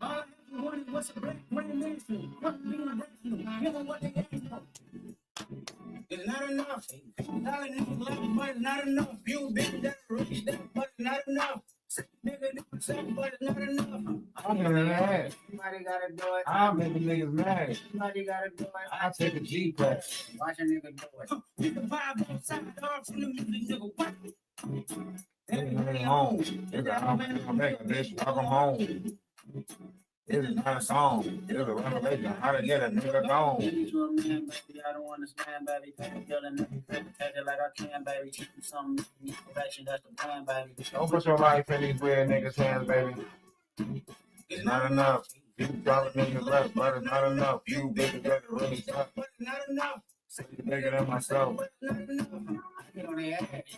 All I ever wanted was a black revolution. Fuck being rational. Give them what they asked for. It's not enough. Not enough love, but not enough. You been that rich, that, but not enough. Nigga, but it's not enough. I'm gonna mad. Somebody gotta do it. I'll make the niggas mad. Somebody gotta do it. I'll take a G press. Watch a nigga do it. Nigga vibe on side dogs from the music, nigga. What? Everybody home. I'm back, bitch. Welcome home. This is not a song. This is a revelation. How to get a nigga gone. I don't understand, baby. Feeling take it like I can, baby. Some perfection, that's the plan, baby. Don't put your life in these weird niggas' hands, baby. It's not enough. You probably niggas left, but it's not enough. You bitches that really tough, but it's not enough. Bigger than myself.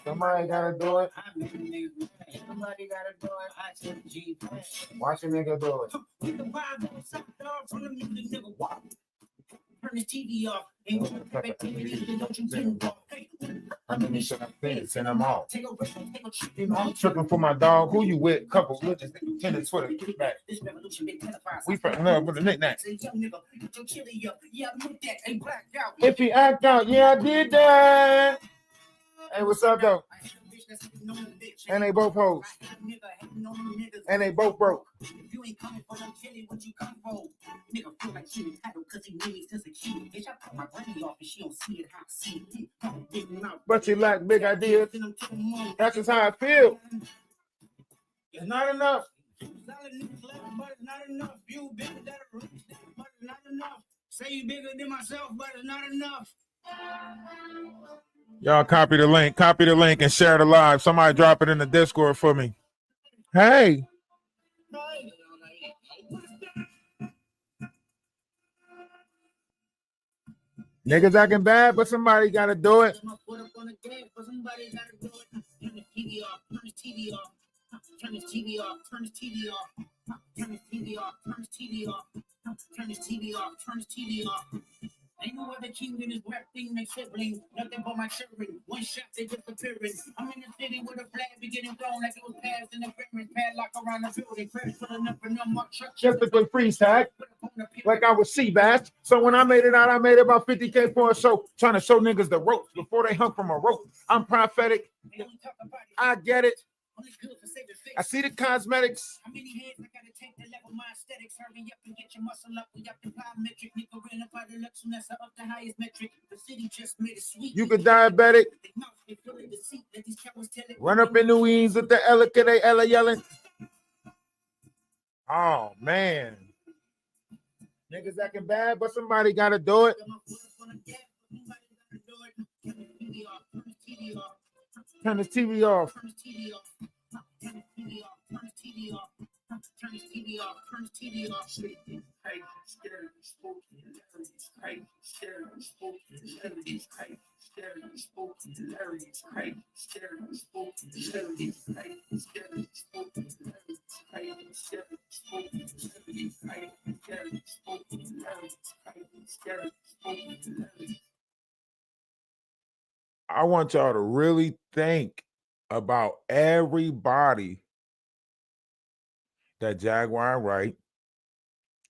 Somebody gotta do it. Somebody gotta do it. I said G. Watch a nigga do it. Turn the TV off. I mean, shit, I'm thinking, send them off. You know, I'm tripping for my dog. Who you with? Couple witches, tenants for the kickback. We putting up with a knick-knack. If he act out, yeah, I did that. Hey, what's up, though? And they both hoes. And they both broke. You ain't coming for no chili, what you come for? Nigga feel like she entitled because he knew me since a kid. Bitch, I cut my brain off and she don't see it how I see it. But she lack big ideas. That's just how I feel. It's not enough. But it's not enough. You bigger than a rich, but it's not enough. Say you bigger than myself, but it's not enough. Y'all copy the link and share the live. Somebody drop it in the Discord for me. Hey. Niggas acting bad, but somebody gotta do it. Turn the TV off, turn the TV off, turn the TV off, turn the TV off, turn the TV off, turn the TV off, turn the TV off, turn the TV off. Ain't no other king in this rap thing, they sibling. Nothing but my children. One shot, they disappearing. I'm in the city with a flag, be getting blown like it was passed in the veterans padlock around the building. Crash pulling up and I'm just a good freeze tag. Like I was Seabass. So when I made it out, I made about 50K for a show. Trying to show niggas the ropes before they hung from a rope. I'm prophetic. I get it. I see the cosmetics. How many hands I gotta take to level my aesthetics? Hurry up and get your muscle up. We got the biometric. Nigga ran up by the election. That's up the highest metric. The city just made it sweet. You could diabetic. Run up in New Orleans with the Ella yelling. Oh man. Niggas acting bad, but somebody gotta do it. Turn the TV off. Turn the TV off. Turn the TV off. Turn the TV off. Turn the TV off. Turn the TV off. Sleeping, crazy, scary, spooky, hilarious, crazy, scary, spooky, hilarious, crazy, scary, spooky, hilarious, crazy, scary, spooky, hilarious, crazy, scary, spooky, hilarious, crazy, scary, spooky, hilarious, crazy, scary, spooky, hilarious, crazy, scary, spooky, hilarious. I want y'all to really think about everybody that Jaguar Wright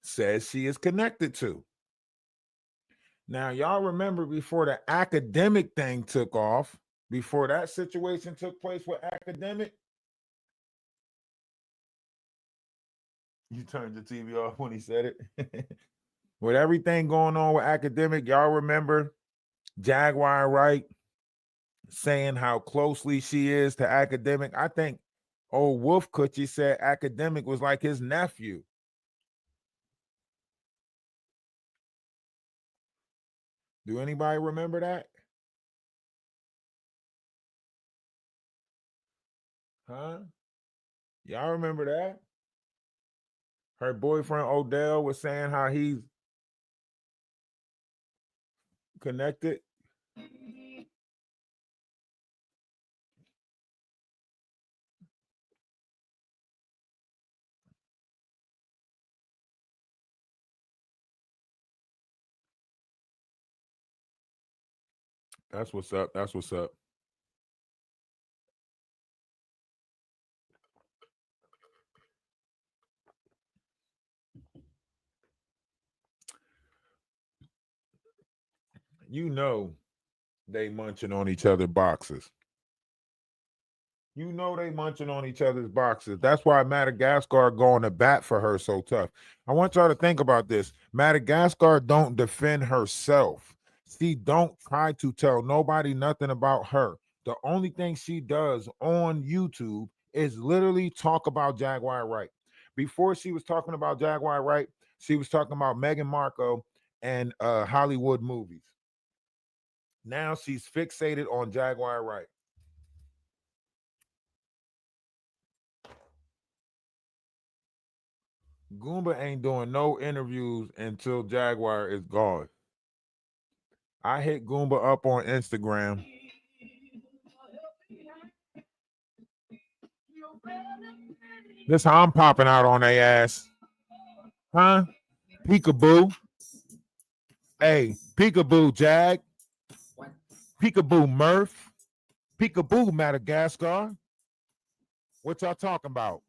says she is connected to. Now, y'all remember before the academic thing took off, before that situation took place with academic, you turned the TV off when he said it. With everything going on with academic, y'all remember Jaguar Wright saying how closely she is to academic. I think old Wolf Coochie said academic was like his nephew. Do anybody remember that? Huh? Y'all remember that? Her boyfriend Odell was saying how he's connected. That's what's up. That's what's up. You know they munching on each other's boxes. You know they munching on each other's boxes. That's why Madagascar going to bat for her so tough. I want y'all to think about this. Madagascar don't defend herself. She don't try to tell nobody nothing about her. The only thing she does on YouTube is literally talk about Jaguar Wright. Before she was talking about Jaguar Wright, she was talking about Meghan Markle and Hollywood movies. Now she's fixated on Jaguar Wright. Goomba ain't doing no interviews until Jaguar is gone. I hit Goomba up on Instagram. This how I'm popping out on their ass. Huh? Peekaboo. Hey, peekaboo, Jag. Peekaboo, Murf. Peekaboo, Madagascar. What y'all talking about?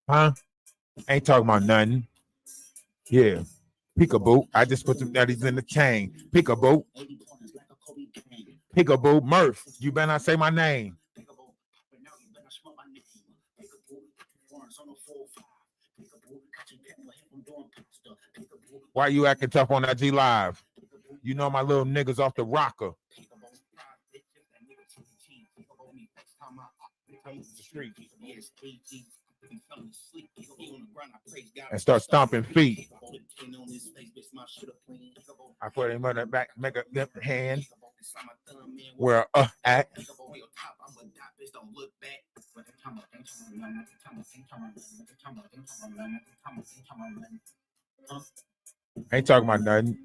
Huh? Ain't talking about nothing. Yeah. Peekaboo. I just put some nutties in the chain. Peekaboo. Peekaboo. Murf. You better not say my name. Why you acting tough on IG Live? You know my little niggas off the rocker. And start stomping feet. I put him on the back, make a left hand. Where at? Ain't talking about nothing.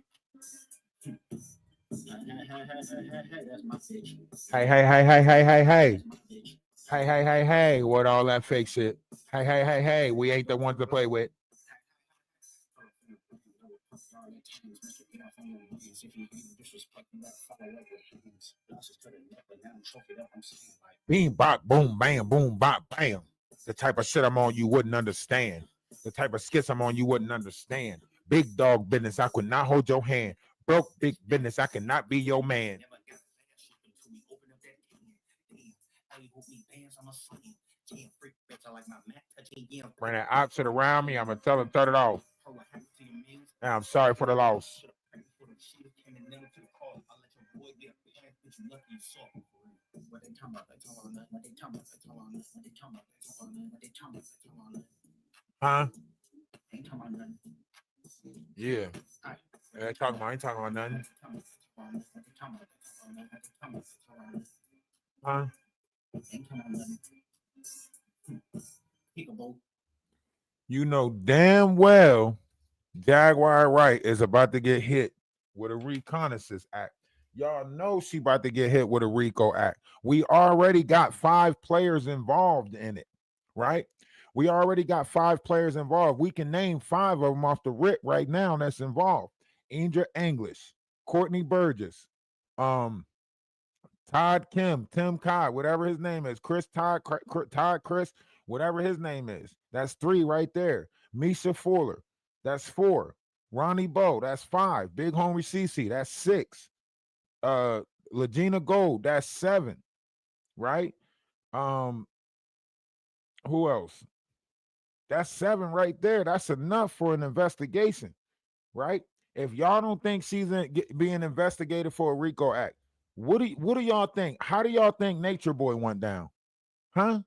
Hey, hey, hey, hey, hey, hey, hey. Hey, hey, hey, hey, what all that fake shit? Hey, hey, hey, hey, we ain't the ones to play with. Beam, bop, boom, bam, boom, bop, bam. The type of shit I'm on you wouldn't understand. The type of skits I'm on you wouldn't understand. Big dog business, I could not hold your hand. Broke big business, I cannot be your man. Bring that option around me, I'm gonna tell him turn it off. Now I'm sorry for the loss. Huh? Yeah. I ain't talking about nothing. Huh? You know damn well Jaguar Wright is about to get hit with a reconnaissance act. Y'all know she about to get hit with a RICO act. We already got 5 players involved in it, right? We already got 5 players involved. We can name 5 of them off the rip right now that's involved. Indra English, Courtney Burgess, Todd Kim, Tim Kai, whatever his name is, Chris Todd, Chris, whatever his name is. That's 3 right there. Misha Fuller, that's 4. Ronnie Bowe, that's 5. Big Homie CC, that's 6. Legina Gold, that's 7. Right? Who else? That's 7 right there. That's enough for an investigation, right? If y'all don't think she's being investigated for a RICO act, what do y'all think? How do y'all think Nature Boy went down? Huh?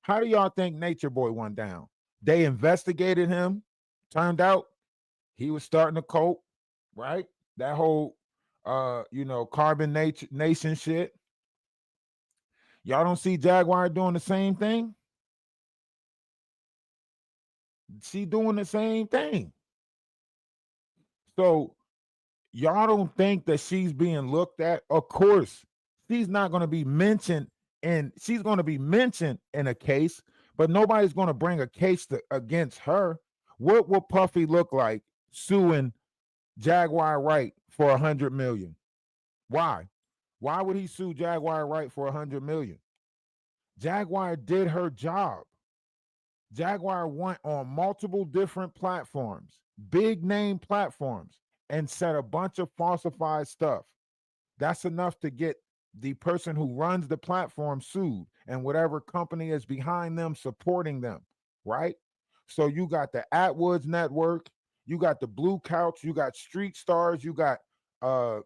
How do y'all think Nature Boy went down? They investigated him. Turned out he was starting to cope, right? That whole Carbon Nation shit. Y'all don't see Jaguar doing the same thing? She doing the same thing. So y'all don't think that she's being looked at? Of course, she's not going to be mentioned, and she's going to be mentioned in a case, but nobody's going to bring a case against her. What will Puffy look like suing Jaguar Wright for $100 million? Why? Why would he sue Jaguar Wright for 100 million? Jaguar did her job. Jaguar went on multiple different platforms, big name platforms, and said a bunch of falsified stuff. That's enough to get the person who runs the platform sued and whatever company is behind them supporting them, right? So you got the Atwoods Network, you got the Blue Couch, you got Street Stars, you got uh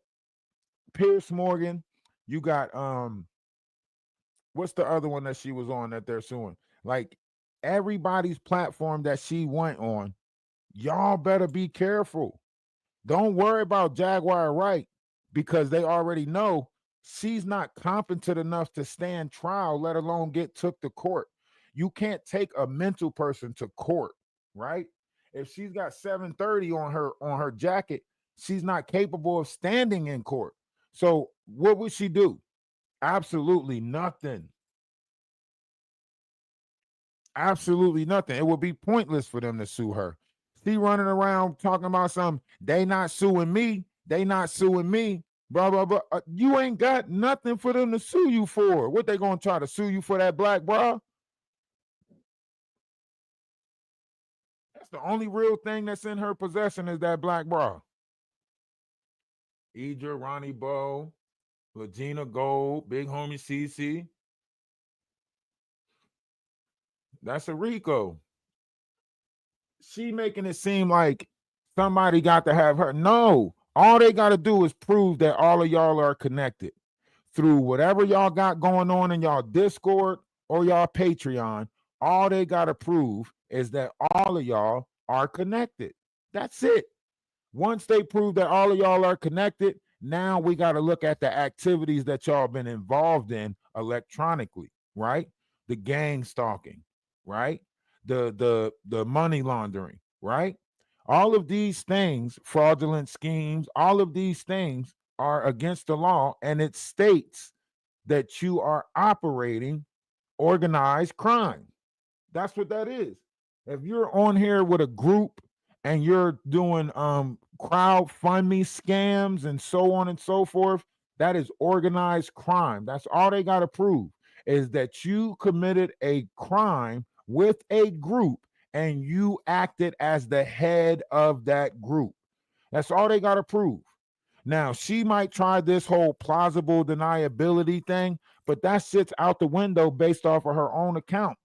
Pierce Morgan, you got what's the other one that she was on that they're suing? Like everybody's platform that she went on, y'all better be careful. Don't worry about Jaguar Wright because they already know she's not competent enough to stand trial, let alone get took to court. You can't take a mental person to court, right? If she's got 730 on her jacket, she's not capable of standing in court. So what would she do? Absolutely nothing. Absolutely nothing. It would be pointless for them to sue her. She running around talking about something. They not suing me. They not suing me. Blah blah blah. You ain't got nothing for them to sue you for. What they gonna try to sue you for that black bra? That's the only real thing that's in her possession is that black bra. Idra, Ronnie Bow, Regina Gold, Big Homie CC. That's a RICO. She making it seem like somebody got to have her. No, all they got to do is prove that all of y'all are connected through whatever y'all got going on in y'all Discord or y'all Patreon. All they got to prove is that all of y'all are connected. That's it. Once they prove that all of y'all are connected, now we got to look at the activities that y'all been involved in electronically, right? The gang stalking, right? The money laundering, right? All of these things, fraudulent schemes, all of these things are against the law, and it states that you are operating organized crime. That's what that is. If you're on here with a group and you're doing crowdfunding scams and so on and so forth, that is organized crime. That's all they got to prove is that you committed a crime with a group and you acted as the head of that group. That's all they got to prove. Now, she might try this whole plausible deniability thing, but that sits out the window based off of her own account.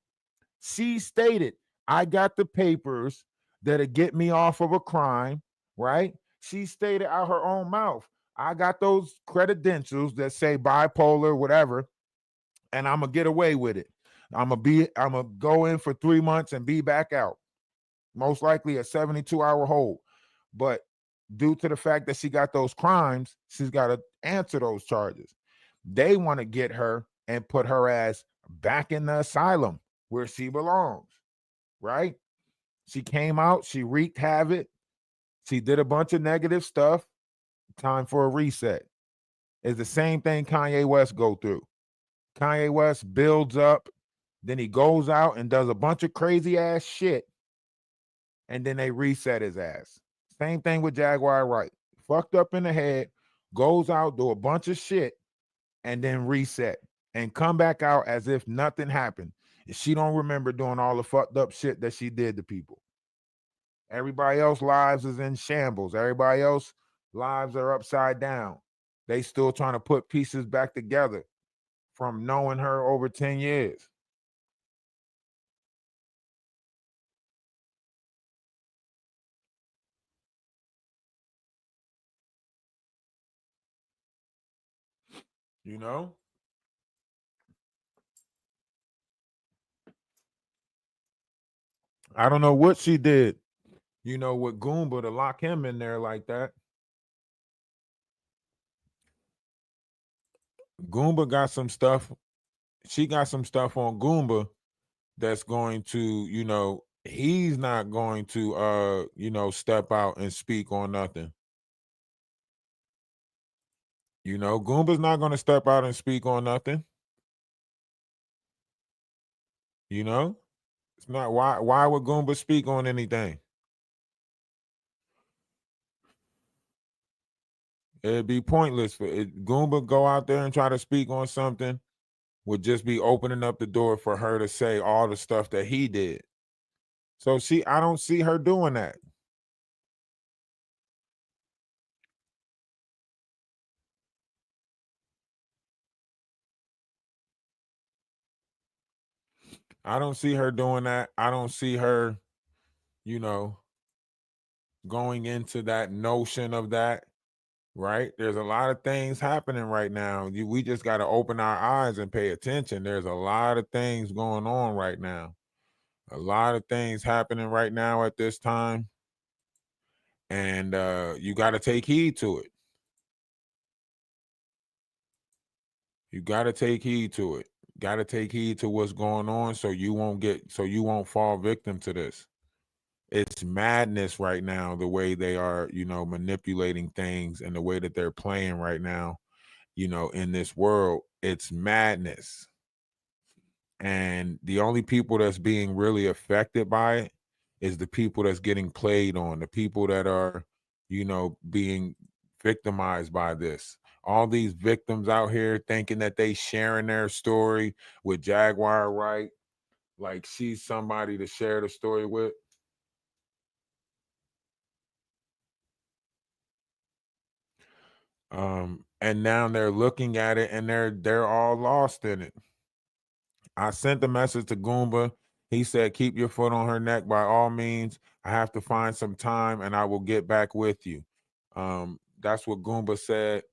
She stated, I got the papers that'll get me off of a crime, right? She stated out her own mouth, I got those credentials that say bipolar, whatever, and I'm gonna get away with it. I'm gonna go in for 3 months and be back out. Most likely a 72-hour hold. But due to the fact that she got those crimes, she's got to answer those charges. They want to get her and put her ass back in the asylum where she belongs, right? She came out, she wreaked havoc, she did a bunch of negative stuff. Time for a reset. It's the same thing Kanye West go through. Kanye West builds up, then he goes out and does a bunch of crazy ass shit, and then they reset his ass. Same thing with Jaguar Wright. Fucked up in the head, goes out, do a bunch of shit, and then reset and come back out as if nothing happened. She don't remember doing all the fucked up shit that she did to people. Everybody else lives is in shambles. Everybody else lives are upside down. They still trying to put pieces back together from knowing her over 10 years. You know? I don't know what she did, with Goomba to lock him in there like that. Goomba got some stuff. She got some stuff on Goomba that's going to, he's not going to step out and speak on nothing. Goomba's not going to step out and speak on nothing. It's not why would Goomba speak on anything? It'd be pointless for it. Goomba go out there and try to speak on something would just be opening up the door for her to say all the stuff that he did. So I don't see her doing that. I don't see her doing that. I don't see her, you know, going into that notion of that, right? There's a lot of things happening right now. We just got to open our eyes and pay attention. There's a lot of things going on right now. A lot of things happening right now at this time. And you got to take heed to it. You got to take heed to it. Got to take heed to what's going on so you won't fall victim to this. It's madness right now, the way they are, manipulating things and the way that they're playing right now, in this world. It's madness. And the only people that's being really affected by it is the people that's getting played on, the people that are, being victimized by this. All these victims out here thinking that they sharing their story with Jaguar Wright, like she's somebody to share the story with. And now they're looking at it and they're all lost in it. I sent a message to Goomba. He said, keep your foot on her neck by all means. I have to find some time and I will get back with you. That's what Goomba said.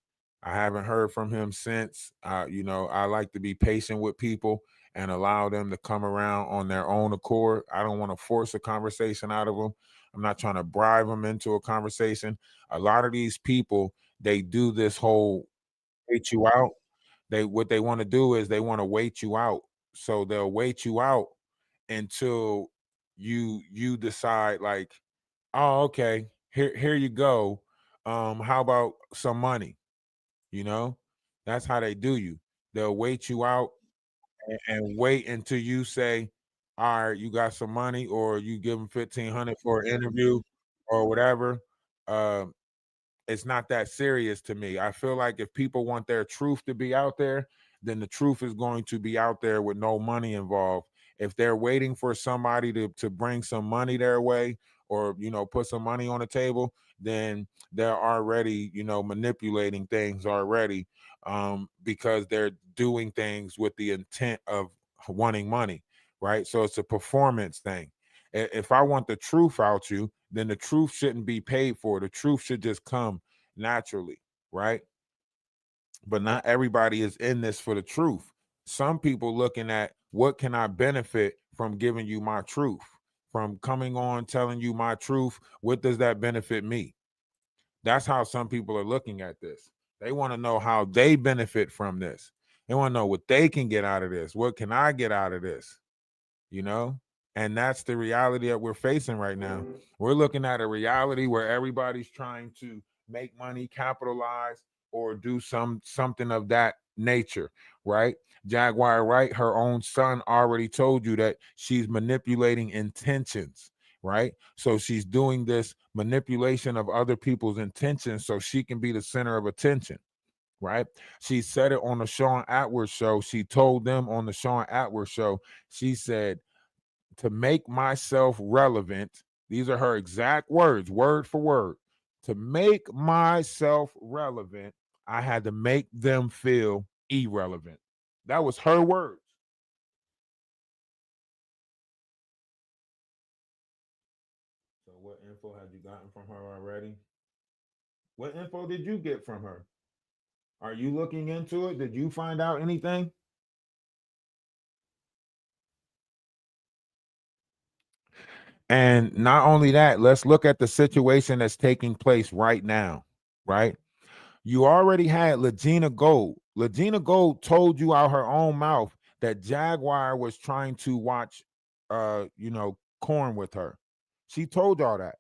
I haven't heard from him since. I like to be patient with people and allow them to come around on their own accord. I don't want to force a conversation out of them. I'm not trying to bribe them into a conversation. A lot of these people, they do this whole wait you out. What they want to do is they want to wait you out. So they'll wait you out until you decide like, oh, okay, here you go. How about some money? You know, that's how they do you. They'll wait you out and wait until you say, all right, you got some money, or you give them 1,500 for an interview or whatever. Um, it's not that serious to me. I feel like if people want their truth to be out there, then the truth is going to be out there with no money involved. If they're waiting for somebody to bring some money their way, or put some money on the table, then they're already manipulating things already, because they're doing things with the intent of wanting money, right? So it's a performance thing. If I want the truth out you, then the truth shouldn't be paid for. The truth should just come naturally, right? But not everybody is in this for the truth. Some people looking at what can I benefit from giving you my truth, from coming on telling you my truth. What does that benefit me? That's how some people are looking at this. They want to know how they benefit from this. They want to know what they can get out of this. What can I get out of this? you know and that's the reality that we're facing right now. We're looking at a reality where everybody's trying to make money, capitalize, or do something of that nature, right? Jaguar Wright, her own son, already told you that she's manipulating intentions, right? So she's doing this manipulation of other people's intentions so she can be the center of attention, right? She said it on the Sean Atwood show. She told them on the Sean Atwood show, she said, to make myself relevant, these are her exact words, word for word, to make myself relevant, I had to make them feel irrelevant. That was her words. So what info have you gotten from her already? What info did you get from her? Are you looking into it? Did you find out anything? And not only that, let's look at the situation that's taking place right now, right? You already had Legina Gold. Legina Gold told you out her own mouth that Jaguar was trying to watch corn with her. She told y'all that,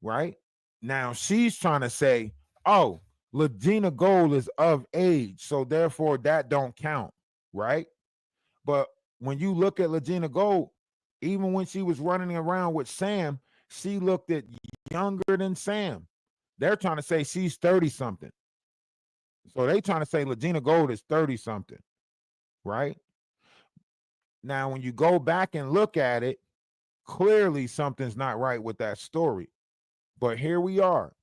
right? Now she's trying to say, oh, Legina Gold is of age, so therefore that don't count, right? But when you look at Legina Gold, even when she was running around with Sam, she looked at younger than Sam. They're trying to say she's 30 something. So they trying to say Legina Gold is 30 something, right? Now, when you go back and look at it, clearly something's not right with that story. But here we are,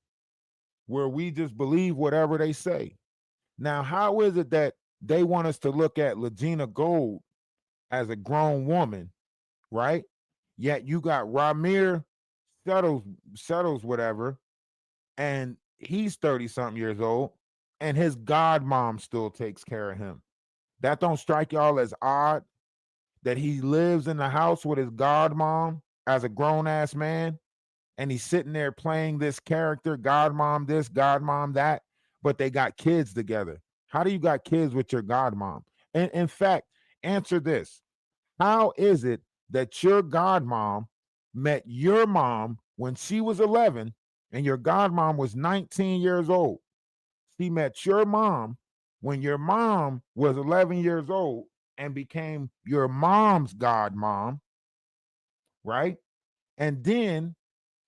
where we just believe whatever they say. Now, how is it that they want us to look at Legina Gold as a grown woman, right? Yet you got Ramir Settles, whatever, and he's 30 something years old, and his godmom still takes care of him. That don't strike y'all as odd that he lives in the house with his godmom as a grown ass man, and he's sitting there playing this character, godmom this, godmom that, but they got kids together. How do you got kids with your godmom? And in fact, answer this. How is it that your godmom met your mom when she was 11 and your godmom was 19 years old? She met your mom when your mom was 11 years old and became your mom's godmom, right? And then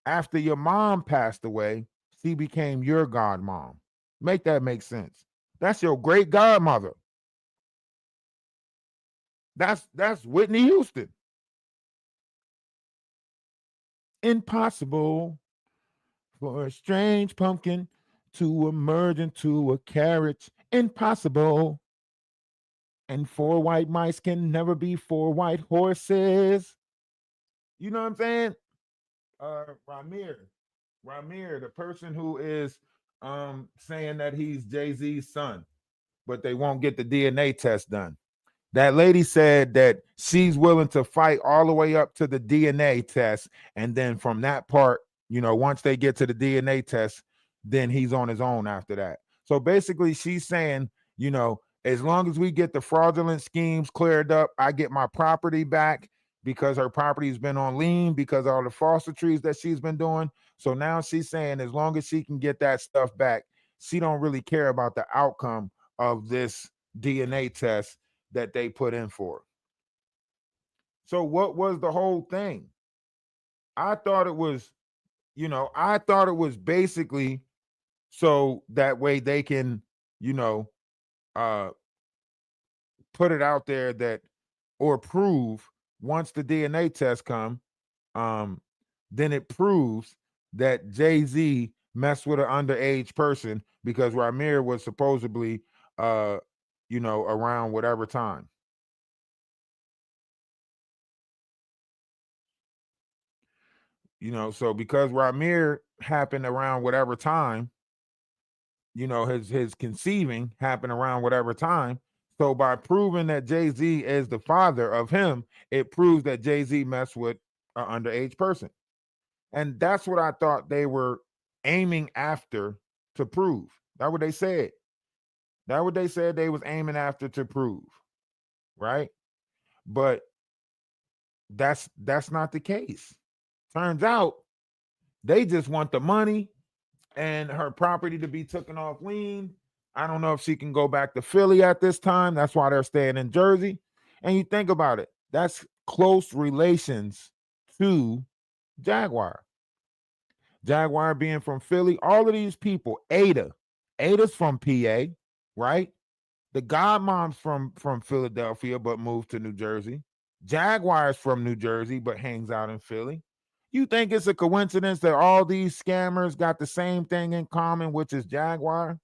after your mom passed away, she became your godmom. Make that make sense. That's your great godmother. That's Whitney Houston. Impossible for a strange pumpkin to emerge into a carrot. Impossible. And four white mice can never be four white horses. You know what I'm saying? Ramir, the person who is saying that he's Jay-Z's son, but they won't get the DNA test done. That lady said that she's willing to fight all the way up to the DNA test. And then from that part, once they get to the DNA test, then he's on his own after that. So basically, she's saying, as long as we get the fraudulent schemes cleared up, I get my property back because her property's been on lien because of all the falsitries that she's been doing. So now she's saying as long as she can get that stuff back, she don't really care about the outcome of this DNA test that they put in for. So what was the whole thing? I thought it was, basically so that way they can, you know, uh put it out there that or prove once the DNA test come, um, then it proves that Jay-Z messed with an underage person because Ramir was supposedly around whatever time. So because Ramir happened around whatever time, his conceiving happened around whatever time. So by proving that Jay-Z is the father of him, it proves that Jay-Z messed with an underage person. And that's what I thought they were aiming after to prove. That's what they said. That's what they said they was aiming after to prove. Right? But that's not the case. Turns out they just want the money and her property to be taken off lien. I don't know if she can go back to Philly at this time. That's why they're staying in Jersey. And you think about it, that's close relations to Jaguar. Jaguar being from Philly, all of these people, Ada's from PA, right? The godmom's from Philadelphia, but moved to New Jersey. Jaguar's from New Jersey, but hangs out in Philly. You think it's a coincidence that all these scammers got the same thing in common, which is Jaguar?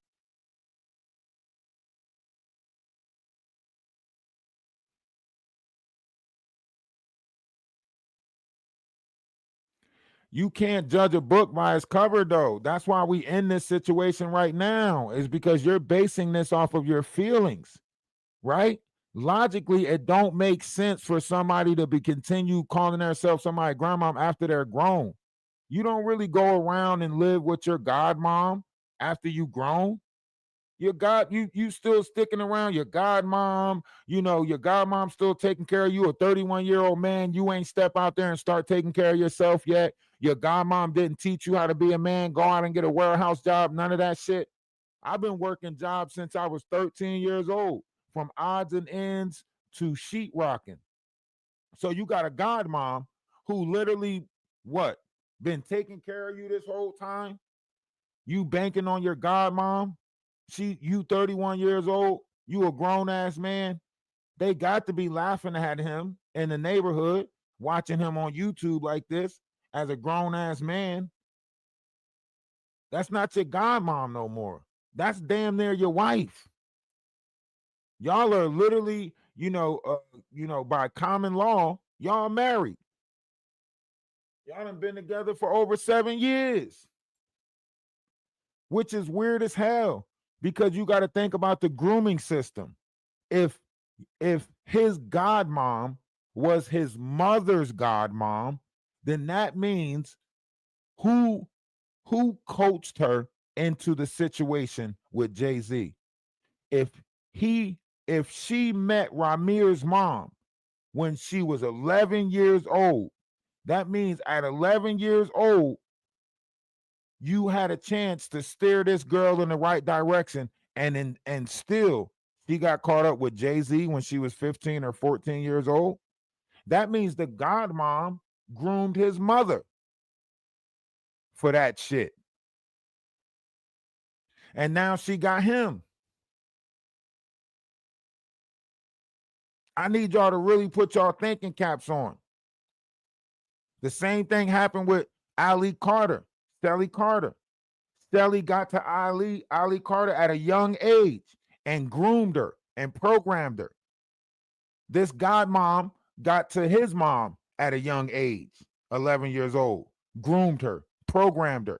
You can't judge a book by its cover, though. That's why we in this situation right now, is because you're basing this off of your feelings, right? Logically, it don't make sense for somebody to be continue calling themselves somebody grandmom after they're grown. You don't really go around and live with your godmom after you grown. Your God, you still sticking around your godmom, your godmom still taking care of you, a 31-year-old man. You ain't step out there and start taking care of yourself yet. Your godmom didn't teach you how to be a man, go out and get a warehouse job, none of that shit. I've been working jobs since I was 13 years old, from odds and ends to sheetrocking. So you got a godmom who literally what? Been taking care of you this whole time? You banking on your godmom? You 31 years old, you a grown ass man. They got to be laughing at him in the neighborhood, watching him on YouTube like this as a grown ass man. That's not your godmom no more. That's damn near your wife. Y'all are literally, by common law, y'all married. Y'all done been together for over 7 years, which is weird as hell because you got to think about the grooming system. If his godmom was his mother's godmom, then that means who coached her into the situation with Jay-Z. If she met Ramir's mom when she was 11 years old, that means at 11 years old, you had a chance to steer this girl in the right direction, and still she got caught up with Jay-Z when she was 15 or 14 years old. That means the godmom groomed his mother for that shit. And now she got him. I need y'all to really put y'all thinking caps on. The same thing happened with Sally Carter. Sally got to Ali Carter at a young age and groomed her and programmed her. This godmom got to his mom at a young age, 11 years old, groomed her, programmed her.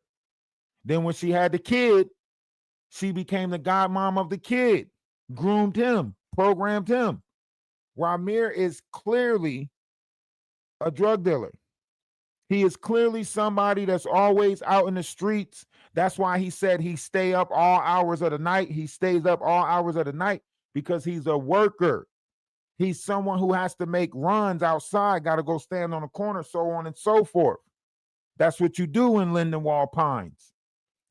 Then when she had the kid, she became the godmom of the kid, groomed him, programmed him. Ramir is clearly a drug dealer. He is clearly somebody that's always out in the streets. That's why he said he stay up all hours of the night. He stays up all hours of the night because he's a worker. He's someone who has to make runs outside, got to go stand on the corner, so on and so forth. That's what you do in Lindenwold Pines.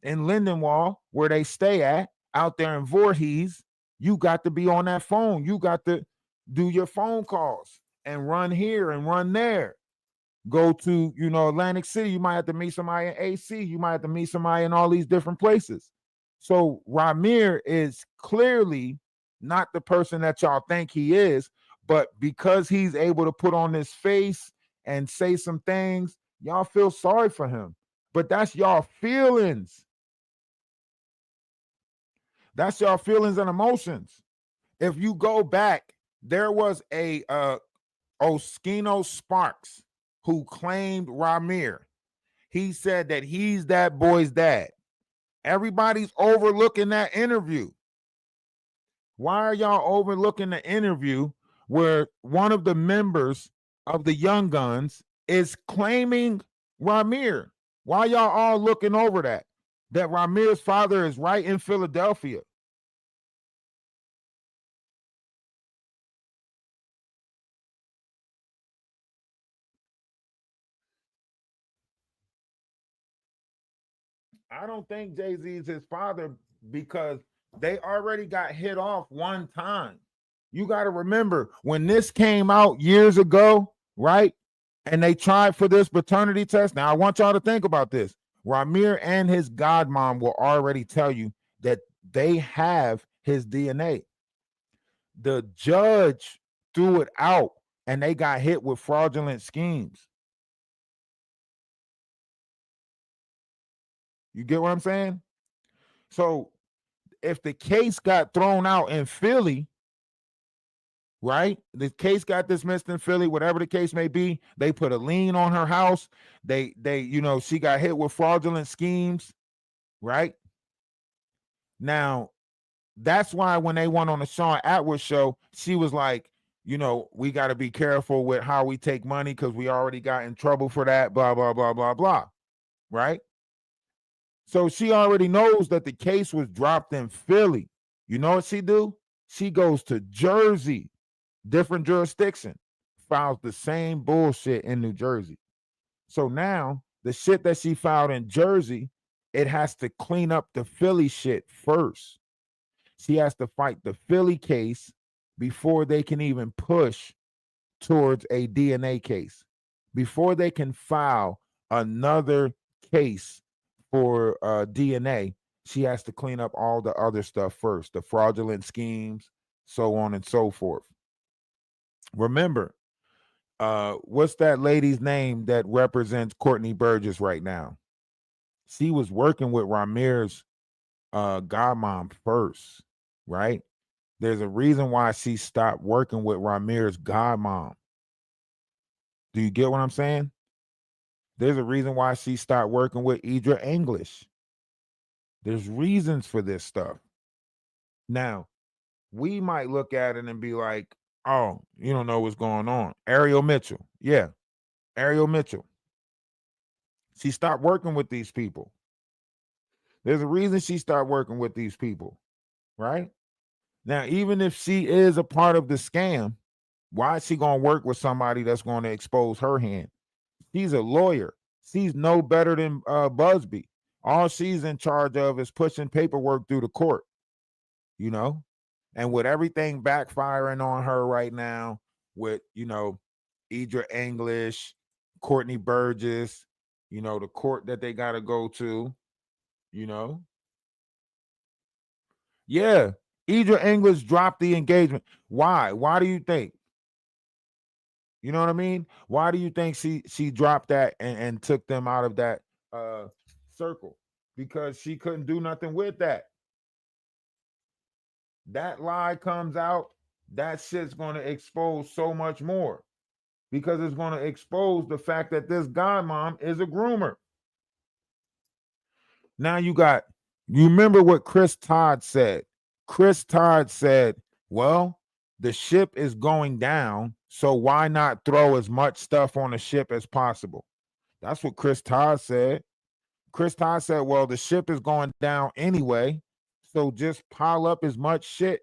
In Lindenwold, where they stay at, out there in Voorhees, you got to be on that phone. You got to do your phone calls and run here and run there. Go to, Atlantic City. You might have to meet somebody in AC. You might have to meet somebody in all these different places. So Ramir is clearly not the person that y'all think he is, but because he's able to put on this face and say some things, y'all feel sorry for him. But that's y'all feelings. That's y'all feelings and emotions. If you go back, there was a Oskino Sparks who claimed Ramir. He said that he's that boy's dad. Everybody's overlooking that interview. Why are y'all overlooking the interview where one of the members of the Young Guns is claiming Ramir? Why y'all all looking over that? That Ramir's father is right in Philadelphia. I don't think Jay-Z is his father because they already got hit off one time. You got to remember when this came out years ago, right? And they tried for this paternity test. Now, I want y'all to think about this. Ramir and his godmom will already tell you that they have his DNA. The judge threw it out and they got hit with fraudulent schemes. You get what I'm saying? So if the case got thrown out in Philly, right? The case got dismissed in Philly, whatever the case may be. They put a lien on her house. They, she got hit with fraudulent schemes, right? Now, that's why when they went on the Sean Atwood show, she was like, we got to be careful with how we take money because we already got in trouble for that, blah, blah, blah, blah, blah, right? So she already knows that the case was dropped in Philly. You know what she do? She goes to Jersey, different jurisdiction, files the same bullshit in New Jersey. So now the shit that she filed in Jersey, it has to clean up the Philly shit first. She has to fight the Philly case before they can even push towards a DNA case, before they can file another case for DNA. she has to clean up all the other stuff first, the fraudulent schemes, so on and so forth. Remember, what's that lady's name that represents Courtney Burgess right now? She was working with Ramir's godmom first, right? There's a reason why she stopped working with Ramir's godmom. Do you get what I'm saying? There's a reason why she stopped working with Idra English. There's reasons for this stuff. Now, we might look at it and be like, oh, you don't know what's going on. Ariel Mitchell. Yeah, Ariel Mitchell. She stopped working with these people. There's a reason she stopped working with these people, right? Now, even if she is a part of the scam, why is she going to work with somebody that's going to expose her hand? She's a lawyer. She's no better than Busby. All she's in charge of is pushing paperwork through the court, you know? And with everything backfiring on her right now, with, Idra English, Courtney Burgess, the court that they got to go to, you know? Yeah, Idra English dropped the engagement. Why? Why do you think? You know what I mean? Why do you think she dropped that and took them out of that circle? Because she couldn't do nothing with that. That lie comes out, that shit's going to expose so much more, because it's going to expose the fact that this godmom is a groomer. Now you remember what Chris Todd said? Chris Todd said, well, the ship is going down, so why not throw as much stuff on the ship as possible? That's what Chris Todd said. Chris Todd said, well, the ship is going down anyway, so just pile up as much shit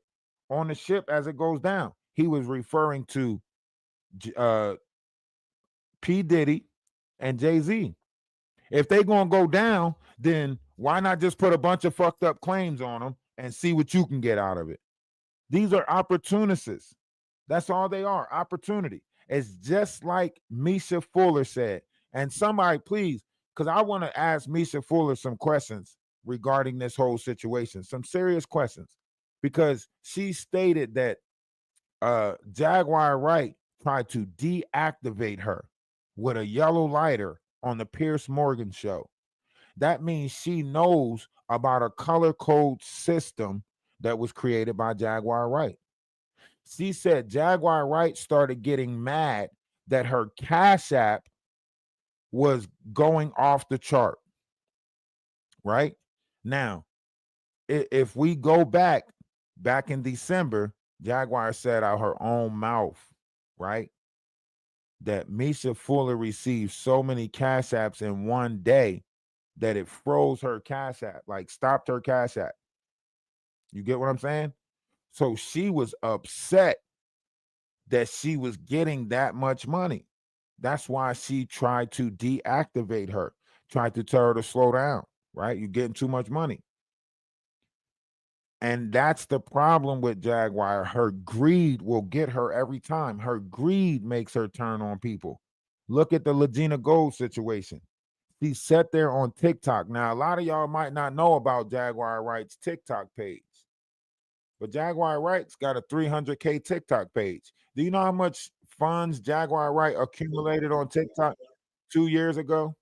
on the ship as it goes down. He was referring to P. Diddy and Jay-Z. If they going to go down, then why not just put a bunch of fucked up claims on them and see what you can get out of it? These are opportunists. That's all they are, opportunity. It's just like Misha Fuller said. And somebody, please, because I want to ask Misha Fuller some questions regarding this whole situation, some serious questions, because she stated that Jaguar Wright tried to deactivate her with a yellow lighter on the Pierce Morgan show. That means she knows about a color code system that was created by Jaguar Wright. She said Jaguar Wright started getting mad that her Cash App was going off the chart. Right? Now, if we go back in December, Jaguar said out her own mouth, right, that Misha Fuller received so many Cash Apps in one day that it froze her Cash App, like stopped her Cash App. You get what I'm saying? So she was upset that she was getting that much money. That's why she tried to deactivate her, tried to tell her to slow down, right? You're getting too much money. And that's the problem with Jaguar. Her greed will get her every time. Her greed makes her turn on people. Look at the Legina Gold situation. She sat there on TikTok. Now, a lot of y'all might not know about Jaguar Wright's TikTok page, but Jaguar Wright's got a 300K TikTok page. Do you know how much funds Jaguar Wright accumulated on TikTok 2 years ago?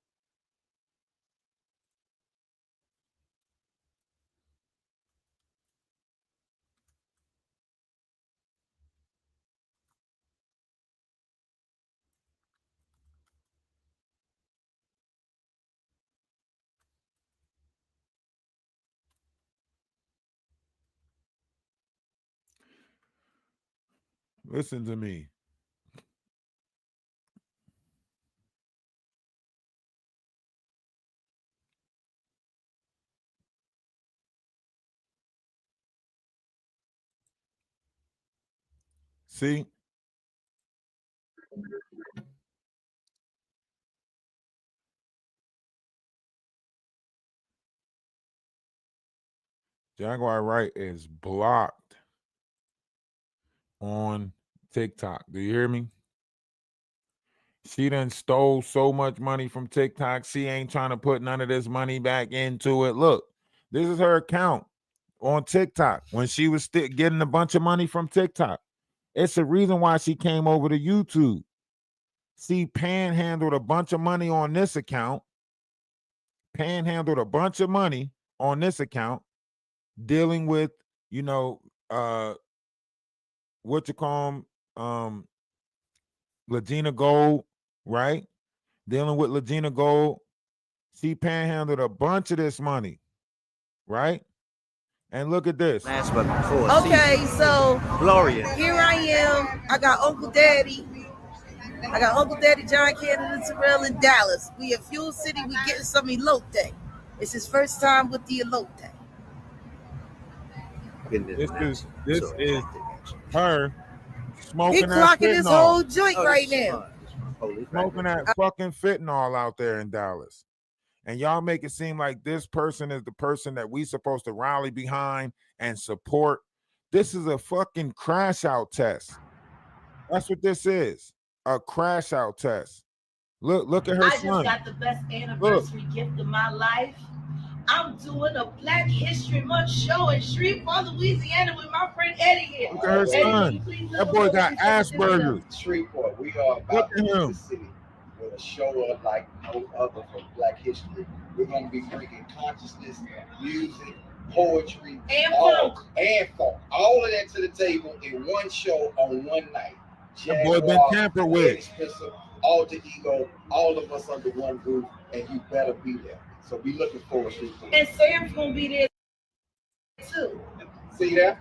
Listen to me. See? Jaguar Wright is blocked on TikTok. Do you hear me? She done stole so much money from TikTok. She ain't trying to put none of this money back into it. Look, This is her account on TikTok when she was still getting a bunch of money from TikTok. It's the reason why she came over to YouTube. She panhandled a bunch of money on this account, panhandled a bunch of money on this account, dealing with, what you call them, Legina Gold, right? Dealing with Legina Gold. She panhandled a bunch of this money, right? And look at this. Okay, so Gloria. Here I am. I got Uncle Daddy. I got Uncle Daddy, John Cannon, Terrell in Dallas. We at Fuel City. We getting some elote day. It's his first time with the elote day. This is her smoking. He clocking his whole joint right now. Smoking that fucking fentanyl out there in Dallas. And y'all make it seem like this person is the person that we supposed to rally behind and support. This is a fucking crash out test. That's what this is. A crash out test. Look at her son. I just got the best anniversary gift of my life. I'm doing a Black History Month show in Shreveport, Louisiana with my friend Eddie here. Look at her son. That boy got Asperger's. Shreveport. We are about to hit the city with a show of like no other for Black history. We're going to be bringing consciousness, music, poetry, and funk. All of that to the table in one show on one night. That boy been tampered with. Alter Ego, all of us under one roof, and you better be there. So be looking forward to it. And Sam's gonna be there too. See that?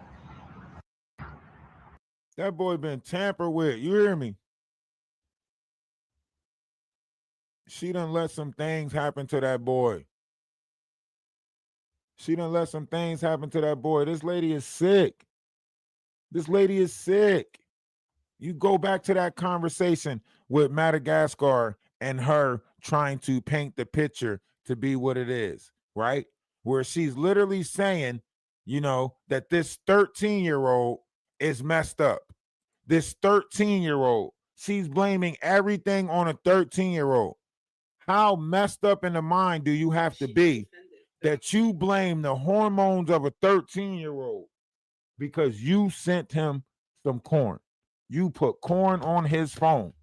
That boy been tampered with. You hear me? She done let some things happen to that boy. She done let some things happen to that boy. This lady is sick. This lady is sick. You go back to that conversation with Madagascar and her trying to paint the picture to be what it is, right? Where she's literally saying, that this 13-year-old is messed up. This 13-year-old, she's blaming everything on a 13-year-old. How messed up in the mind do you have to be that you blame the hormones of a 13-year-old because you sent him some corn? You put corn on his phone.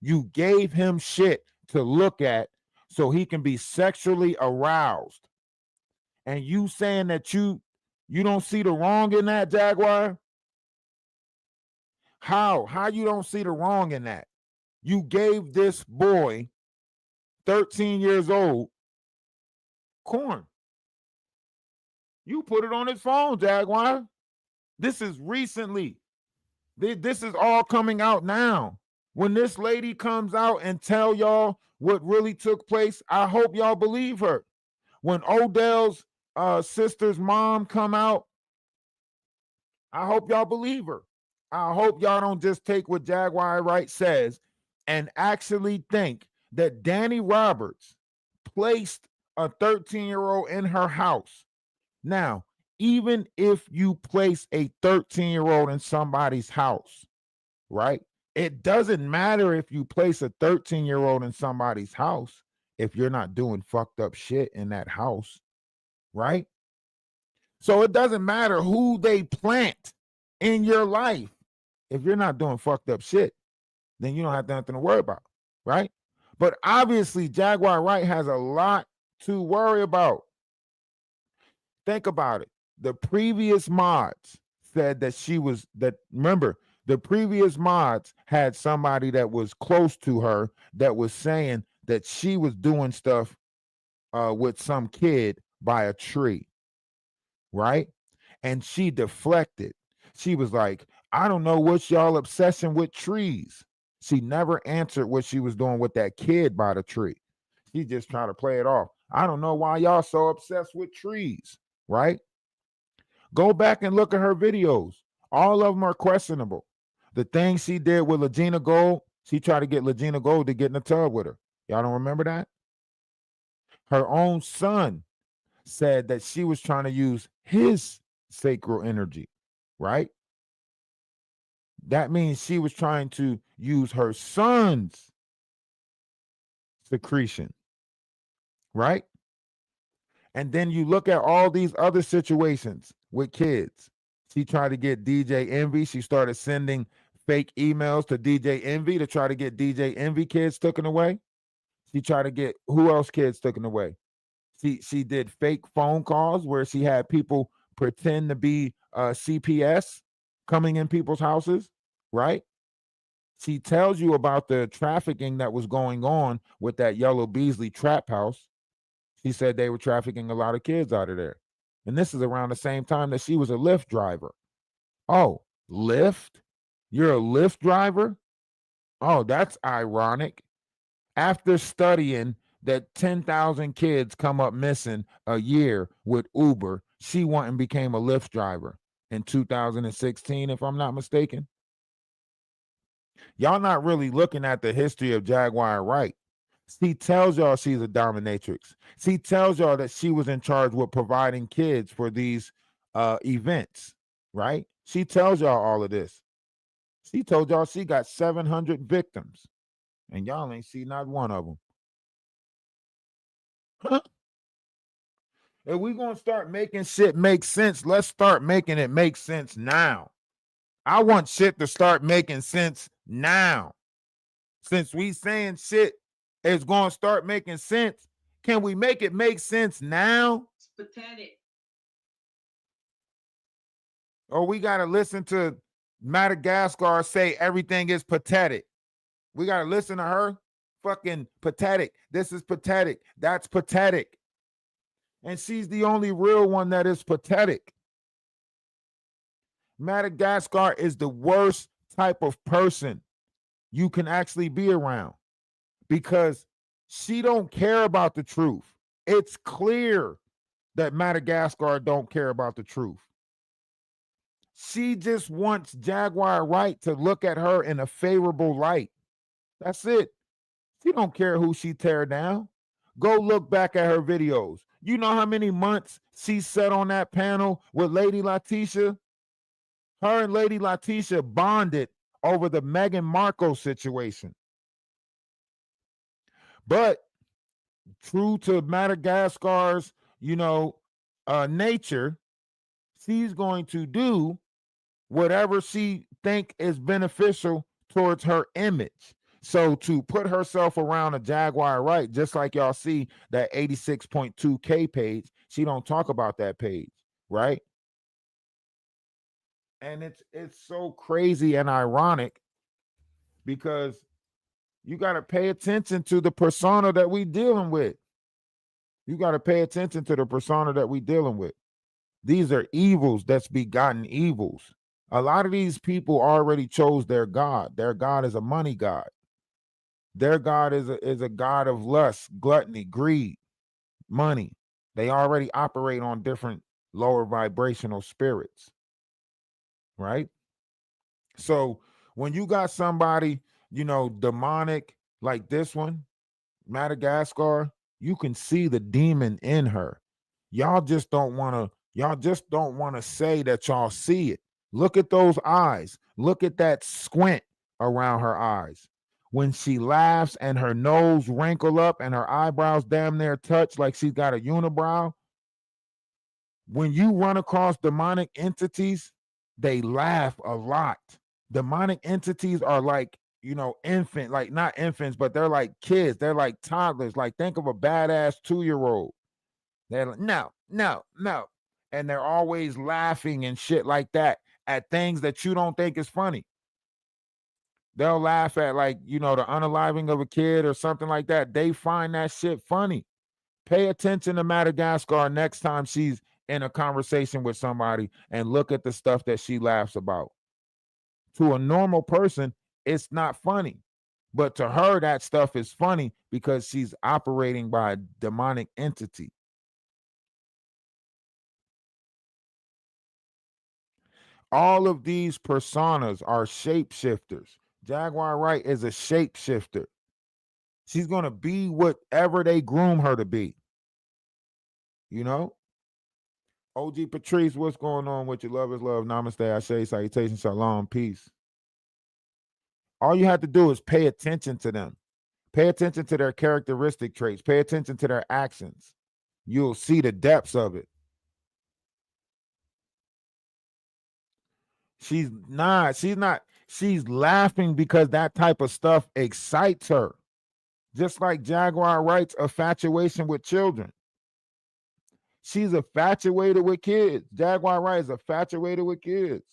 You gave him shit to look at so he can be sexually aroused. And you saying that you don't see the wrong in that, Jaguar? How you don't see the wrong in that? You gave this boy, 13 years old, corn. You put it on his phone, Jaguar. This is recently. This is all coming out now. When this lady comes out and tell y'all what really took place, I hope y'all believe her. When Odell's sister's mom come out, I hope y'all believe her. I hope y'all don't just take what Jaguar Wright says and actually think that Danny Roberts placed a 13-year-old in her house. Now, even if you place a 13-year-old in somebody's house, right? It doesn't matter if you place a 13-year-old in somebody's house if you're not doing fucked up shit in that house, right? So it doesn't matter who they plant in your life. If you're not doing fucked up shit, then you don't have nothing to worry about, right? But obviously, Jaguar Wright has a lot to worry about. Think about it. The previous mods said that remember, the previous mods had somebody that was close to her that was saying that she was doing stuff with some kid by a tree, right? And she deflected. She was like, I don't know what's y'all obsession with trees. She never answered what she was doing with that kid by the tree. She just trying to play it off. I don't know why y'all so obsessed with trees, right? Go back and look at her videos. All of them are questionable. The thing she did with Legina Gold, she tried to get Legina Gold to get in the tub with her. Y'all don't remember that? Her own son said that she was trying to use his sacral energy, right? That means she was trying to use her son's secretion, right? And then you look at all these other situations with kids. She tried to get DJ Envy. She started sending fake emails to DJ Envy to try to get DJ Envy kids taken away. She tried to get who else kids taken away. She did fake phone calls where she had people pretend to be CPS coming in people's houses, right? She tells you about the trafficking that was going on with that Yellow Beasley trap house. She said they were trafficking a lot of kids out of there. And this is around the same time that she was a Lyft driver. Oh, Lyft? You're a Lyft driver? Oh, that's ironic. After studying that 10,000 kids come up missing a year with Uber, she went and became a Lyft driver in 2016, if I'm not mistaken. Y'all not really looking at the history of Jaguar Wright. She tells y'all she's a dominatrix. She tells y'all that she was in charge with providing kids for these events, right? She tells y'all all of this. She told y'all she got 700 victims, and y'all ain't see not one of them. Huh? If we gonna start making shit make sense, let's start making it make sense now. I want shit to start making sense now. Since we saying shit is gonna start making sense, can we make it make sense now? It's pathetic. Or we gotta listen to Madagascar say everything is pathetic. We gotta listen to her. Fucking pathetic. This is pathetic. That's pathetic. And she's the only real one that is pathetic. Madagascar is the worst type of person you can actually be around because she don't care about the truth. It's clear that Madagascar don't care about the truth. She just wants Jaguar Wright to look at her in a favorable light. That's it. She don't care who she tear down. Go look back at her videos. You know how many months she sat on that panel with Lady Letitia? Her and Lady Letitia bonded over the Meghan Markle situation. But true to Madagascar's, nature, she's going to do whatever she think is beneficial towards her image. So to put herself around a Jaguar Wright, just like y'all see that 86.2K page, she don't talk about that page, right? And it's so crazy and ironic because you got to pay attention to the persona that we dealing with. You got to pay attention to the persona that we dealing with. These are evils that's begotten evils. A lot of these people already chose their God. Their God is a money God. Their God is a God of lust, gluttony, greed, money. They already operate on different lower vibrational spirits, right? So when you got somebody, demonic like this one, Madagascar, you can see the demon in her. Y'all just don't want to say that y'all see it. Look at those eyes. Look at that squint around her eyes. When she laughs and her nose wrinkle up and her eyebrows damn near touch like she's got a unibrow. When you run across demonic entities, they laugh a lot. Demonic entities are like, infant, like not infants, but they're like kids. They're like toddlers. Like think of a badass 2-year-old. They're like, no. And they're always laughing and shit like that at things that you don't think is funny. They'll laugh at the unaliving of a kid or something like that. They find that shit funny. Pay attention to Madagascar next time she's in a conversation with somebody and look at the stuff that she laughs about. To a normal person, it's not funny. But to her, that stuff is funny because she's operating by a demonic entity. All of these personas are shapeshifters. Jaguar Wright is a shapeshifter. She's going to be whatever they groom her to be. OG Patrice, what's going on with you? Love is love. Namaste. Ashe. Salutation. Shalom. Peace. All you have to do is pay attention to them. Pay attention to their characteristic traits. Pay attention to their actions. you'll see the depths of it. She's not. She's laughing because that type of stuff excites her. Just like Jaguar Wright's infatuation with children. She's infatuated with kids. Jaguar Wright is infatuated with kids.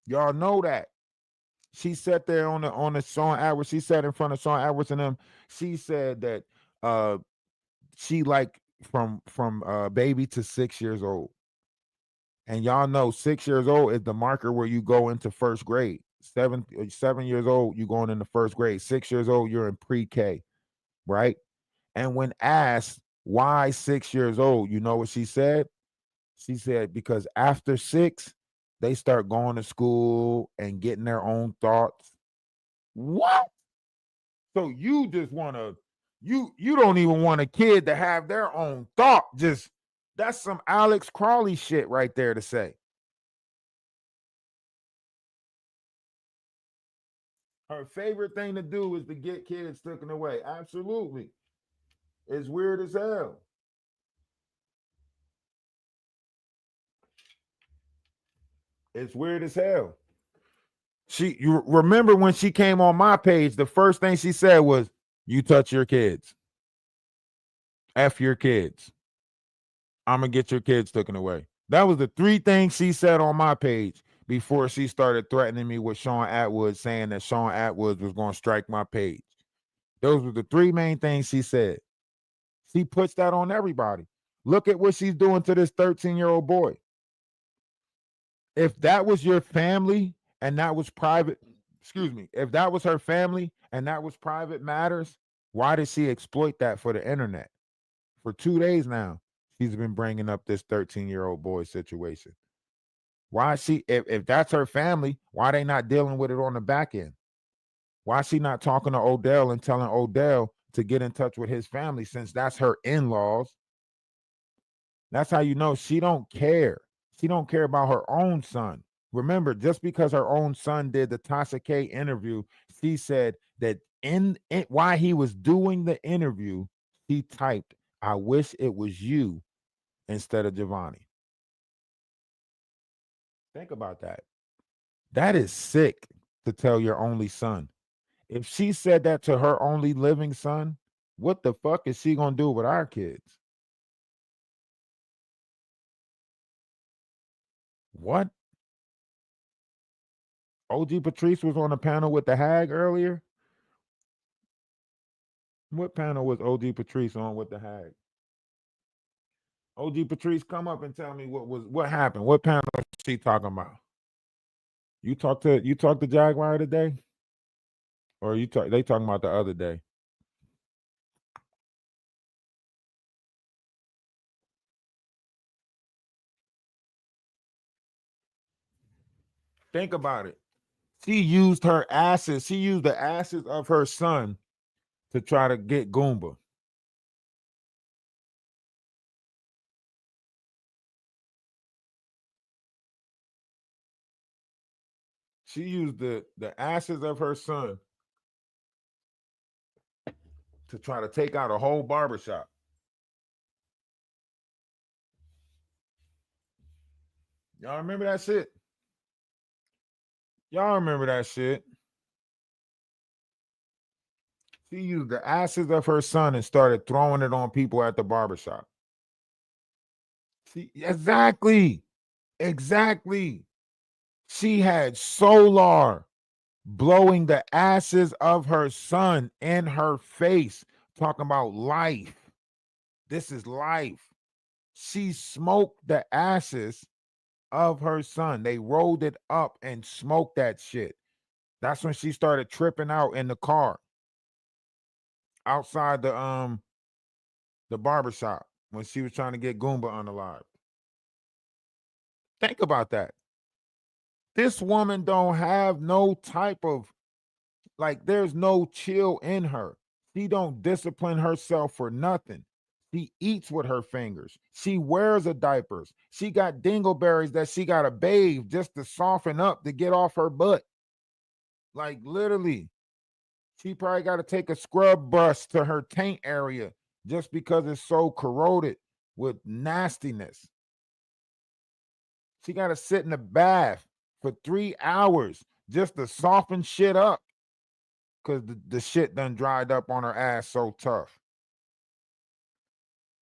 Y'all know that. She sat there on the Sean Edwards. She sat in front of Sean Edwards and them. She said that she like from baby to 6 years old. And y'all know 6 years old is the marker where you go into first grade. 7 years old, you going into first grade. 6 years old, you're in pre-K, right? And when asked why 6 years old, you know what she said? She said, because after 6, they start going to school and getting their own thoughts. What? So you just want to, you don't even want a kid to have their own thought. Just, that's some Alex Crawley shit right there to say. Her favorite thing to do is to get kids taken away. Absolutely. It's weird as hell. It's weird as hell. You remember when she came on my page, the first thing she said was, you touch your kids. F your kids. I'm going to get your kids taken away. That was the 3 things she said on my page before she started threatening me with Sean Atwood, saying that Sean Atwood was going to strike my page. Those were the 3 main things she said. She puts that on everybody. Look at what she's doing to this 13-year-old boy. If that was your family and that was private, if that was her family and that was private matters, why did she exploit that for the internet? For 2 days now, she's been bringing up this 13-year-old boy situation. Why if that's her family, why they not dealing with it on the back end? Why she not talking to Odell and telling Odell to get in touch with his family, since that's her in-laws? That's how you know she don't care. She don't care about her own son. Remember, just because her own son did the Tasha K interview, she said that in while he was doing the interview, he typed, I wish it was you instead of Giovanni. Think about that. That is sick to tell your only son. If she said that to her only living son, what the fuck is she going to do with our kids? What? OG Patrice was on a panel with the Hag earlier. What panel was OG Patrice on with the Hag? OG Patrice, come up and tell me what happened. What panel was she talking about? You talked to Jaguar today? Or they talking about the other day? Think about it. She used her asses. She used the asses of her son to try to get Goomba. She used the asses of her son to try to take out a whole barbershop. Y'all remember that shit? Y'all remember that shit? She used the asses of her son and started throwing it on people at the barbershop. See, exactly. She had Solar blowing the asses of her son in her face, talking about life. This is life. She smoked the asses of her son. They rolled it up and smoked that shit. That's when she started tripping out in the car outside the barbershop when she was trying to get Goomba unalived. Think about that. This woman don't have no type of, like, there's no chill in her. She don't discipline herself for nothing. She eats with her fingers. She wears a diapers. She got dingleberries that she got to bathe just to soften up to get off her butt. Like, literally. She probably got to take a scrub brush to her taint area just because it's so corroded with nastiness. She got to sit in the bath for 3 hours just to soften shit up because the shit done dried up on her ass so tough.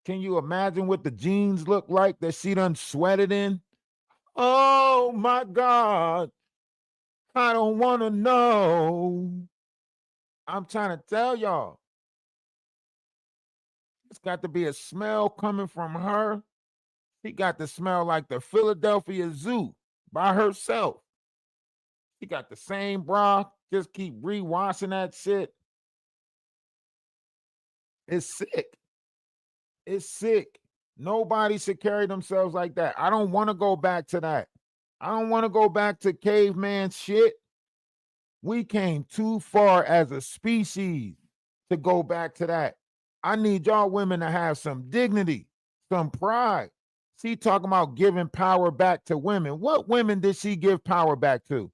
Can you imagine what the jeans look like that she done sweated in? Oh my God. I don't want to know. I'm trying to tell y'all. It's got to be a smell coming from her. She got to smell like the Philadelphia Zoo by herself. She got the same bra. Just keep rewashing that shit. It's sick. It's sick. Nobody should carry themselves like that. I don't want to go back to that. I don't want to go back to caveman shit. We came too far as a species to go back to that. I need y'all women to have some dignity, some pride. She talking about giving power back to women. What women did she give power back to?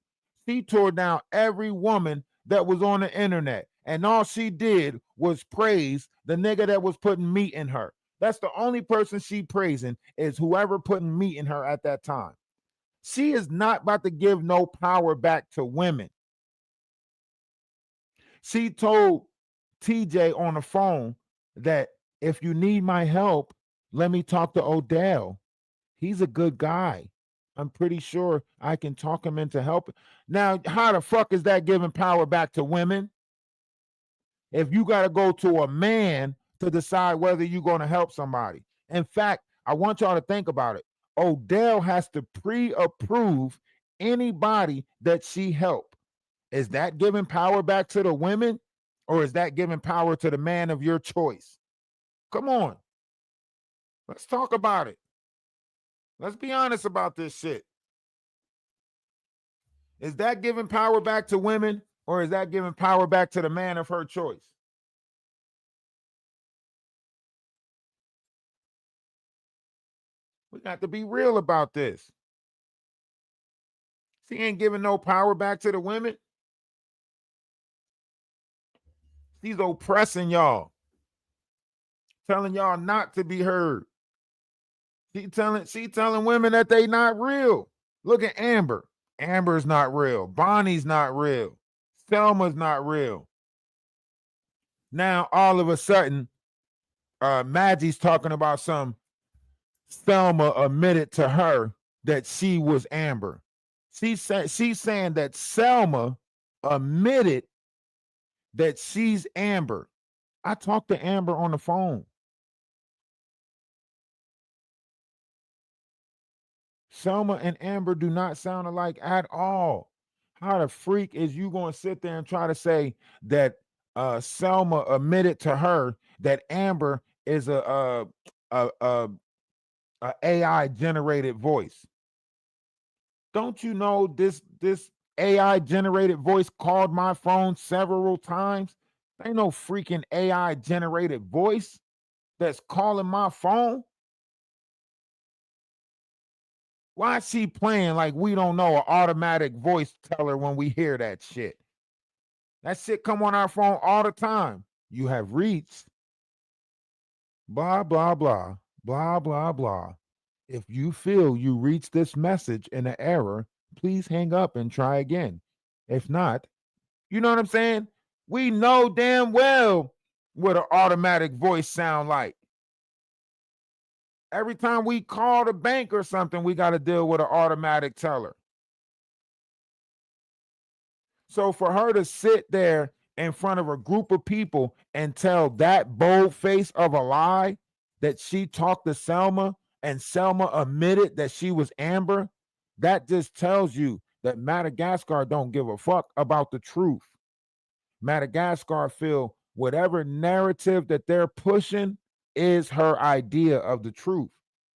She tore down every woman that was on the internet, and all she did was praise the nigga that was putting meat in her. That's the only person she praising is whoever putting meat in her at that time. She is not about to give no power back to women. She told TJ on the phone that if you need my help, let me talk to Odell. He's a good guy. I'm pretty sure I can talk him into help. Now, how the fuck is that giving power back to women? If you got to go to a man to decide whether you're going to help somebody. In fact, I want y'all to think about it. Odell has to pre-approve anybody that she help. Is that giving power back to the women, or is that giving power to the man of your choice? Come on. Let's talk about it. Let's be honest about this shit. Is that giving power back to women, or is that giving power back to the man of her choice? We got to be real about this. She ain't giving no power back to the women. She's oppressing y'all, telling y'all not to be heard. She telling women that they not real. Look at Amber. Amber's not real. Bonnie's not real. Selma's not real. Now all of a sudden, Maggie's talking about some. Selma admitted to her that she was Amber. She's saying that Selma admitted that she's Amber. I talked to Amber on the phone. Selma and Amber do not sound alike at all. How the freak is you going to sit there and try to say that Selma admitted to her that Amber is a AI generated voice? Don't you know this AI generated voice called my phone several times? Ain't no freaking AI generated voice that's calling my phone. Why is she playing like we don't know an automatic voice teller when we hear that shit? That shit come on our phone all the time. You have reached blah, blah, blah, blah, blah, blah. If you feel you reached this message in an error, please hang up and try again. If not, you know what I'm saying? We know damn well what an automatic voice sound like. Every time we call the bank or something, we got to deal with an automatic teller. So for her to sit there in front of a group of people and tell that bold face of a lie that she talked to Selma and Selma admitted that she was Amber, that just tells you that Madagascar don't give a fuck about the truth. Madagascar feel whatever narrative that they're pushing is her idea of the truth.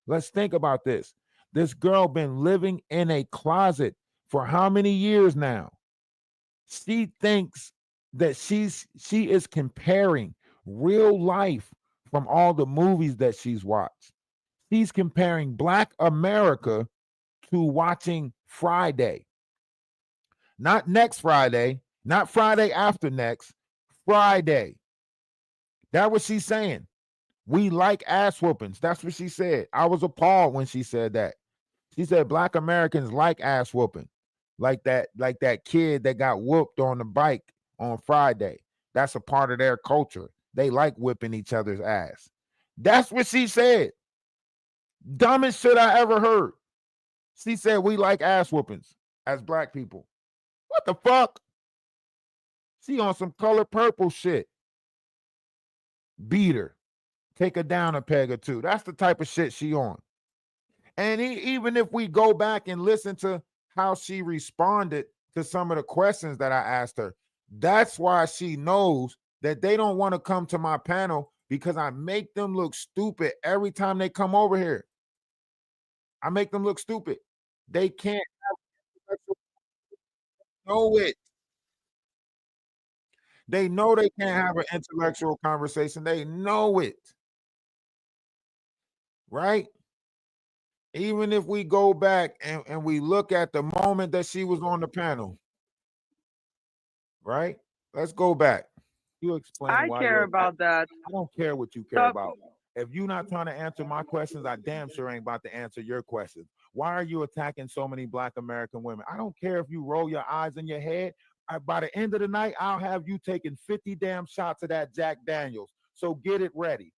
Let's think about this. This girl been living in a closet for how many years now? She thinks that she is comparing real life from all the movies that she's watched. She's comparing Black America to watching Friday. Not next Friday, not Friday after next, Friday. That's what she's saying. We like ass whoopings. That's what she said. I was appalled when she said that. She said Black Americans like ass whooping. Like that kid that got whooped on the bike on Friday. That's a part of their culture. They like whipping each other's ass. That's what she said. Dumbest shit I ever heard. She said we like ass whoopings as Black people. What the fuck? She on some color purple shit. Beat her. Take her down a peg or two. That's the type of shit she on. And even if we go back and listen to how she responded to some of the questions that I asked her, that's why she knows that they don't want to come to my panel, because I make them look stupid every time they come over here. I make them look stupid. They can't know it. They know they can't have an intellectual conversation. They know it. Right? Even if we go back and we look at the moment that she was on the panel, right? Let's go back. You explain I why care about that. I don't care what you care about. If you're not trying to answer my questions, I damn sure ain't about to answer your questions. Why are you attacking so many Black American women? I don't care if you roll your eyes in your head. By the end of the night, I'll have you taking 50 damn shots of that Jack Daniels. So get it ready.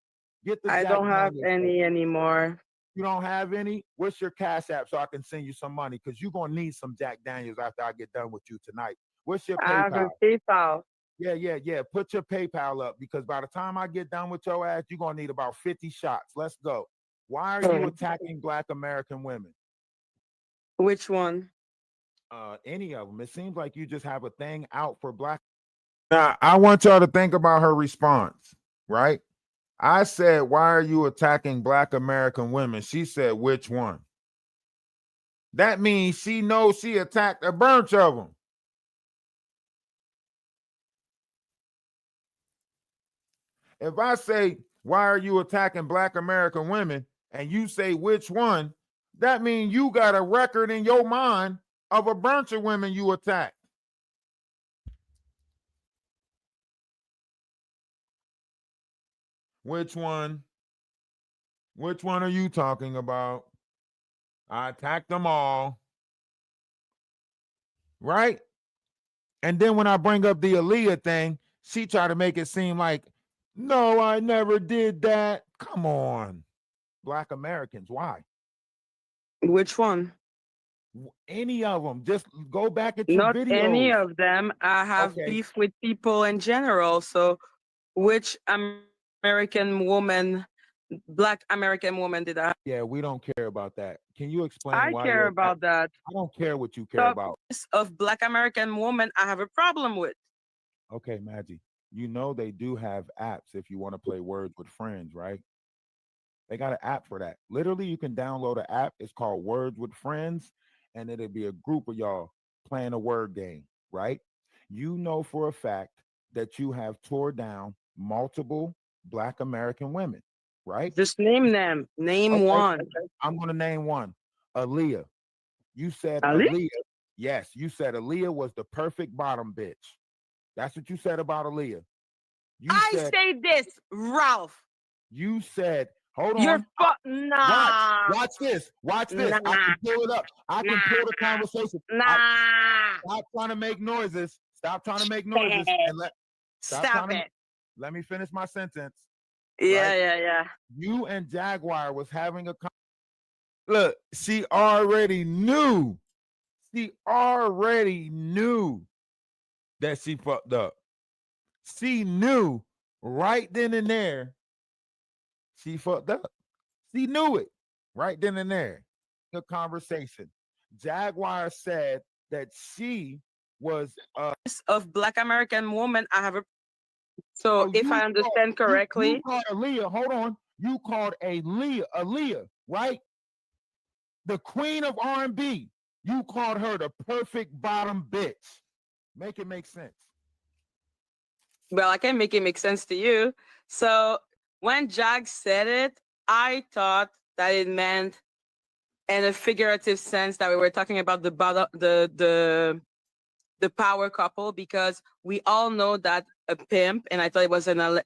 Get the I Jack don't have Daniels any anymore. You don't have any? What's your Cash App so I can send you some money? Because you're going to need some Jack Daniels after I get done with you tonight. What's your I have PayPal? a PayPal. Yeah. Put your PayPal up, because by the time I get done with your ass, you're going to need about 50 shots. Let's go. Why are you attacking Black American women? Which one? Any of them. It seems like you just have a thing out for Black. Now, I want y'all to think about her response, right? I said, why are you attacking Black American women? She said, which one? That means she knows she attacked a bunch of them. If I say, why are you attacking Black American women? And you say, which one? That means you got a record in your mind of a bunch of women you attacked. Which one? Which one are you talking about? I attacked them all. Right? And then when I bring up the Aaliyah thing, she tried to make it seem like, no, I never did that. Come on. Black Americans, why? Which one? Any of them. Just go back at your Not videos. any of them. I have beef with people in general. So which American woman, Black American woman did I? Yeah, we don't care about that. Can you explain I why? care about that. I don't care what you care about. Of Black American woman, I have a problem with. Okay, Maggie. You know they do have apps if you want to play Words with Friends, right? They got an app for that. Literally, you can download an app. It's called Words with Friends, and it'll be a group of y'all playing a word game, right? You know for a fact that you have tore down multiple Black American women, right? Just name them. Name one. I'm going to name one. Aaliyah. You said Ali? Aaliyah. Yes, you said Aaliyah was the perfect bottom bitch. That's what you said about Aaliyah. I say this, Ralph. You said, hold on. You're nah. Watch this. Watch this. Nah. I can pull it up. I can pull the conversation. Stop trying to make noises. Stop trying to make noises. And Stop it. Let me finish my sentence. Yeah. You and Jaguar was having a look, she already knew. She already knew that she fucked up. She knew right then and there she fucked up. She knew it right then and there. The conversation. Jaguar said that she was of Black American woman. I have a if I understand correctly. You called Aaliyah, hold on. You called Aaliyah, right? The queen of R&B. You called her the perfect bottom bitch. Make it make sense. Well, I can make it make sense to you. So when Jag said it, I thought that it meant in a figurative sense that we were talking about the the power couple, because we all know that a pimp, and I thought it was an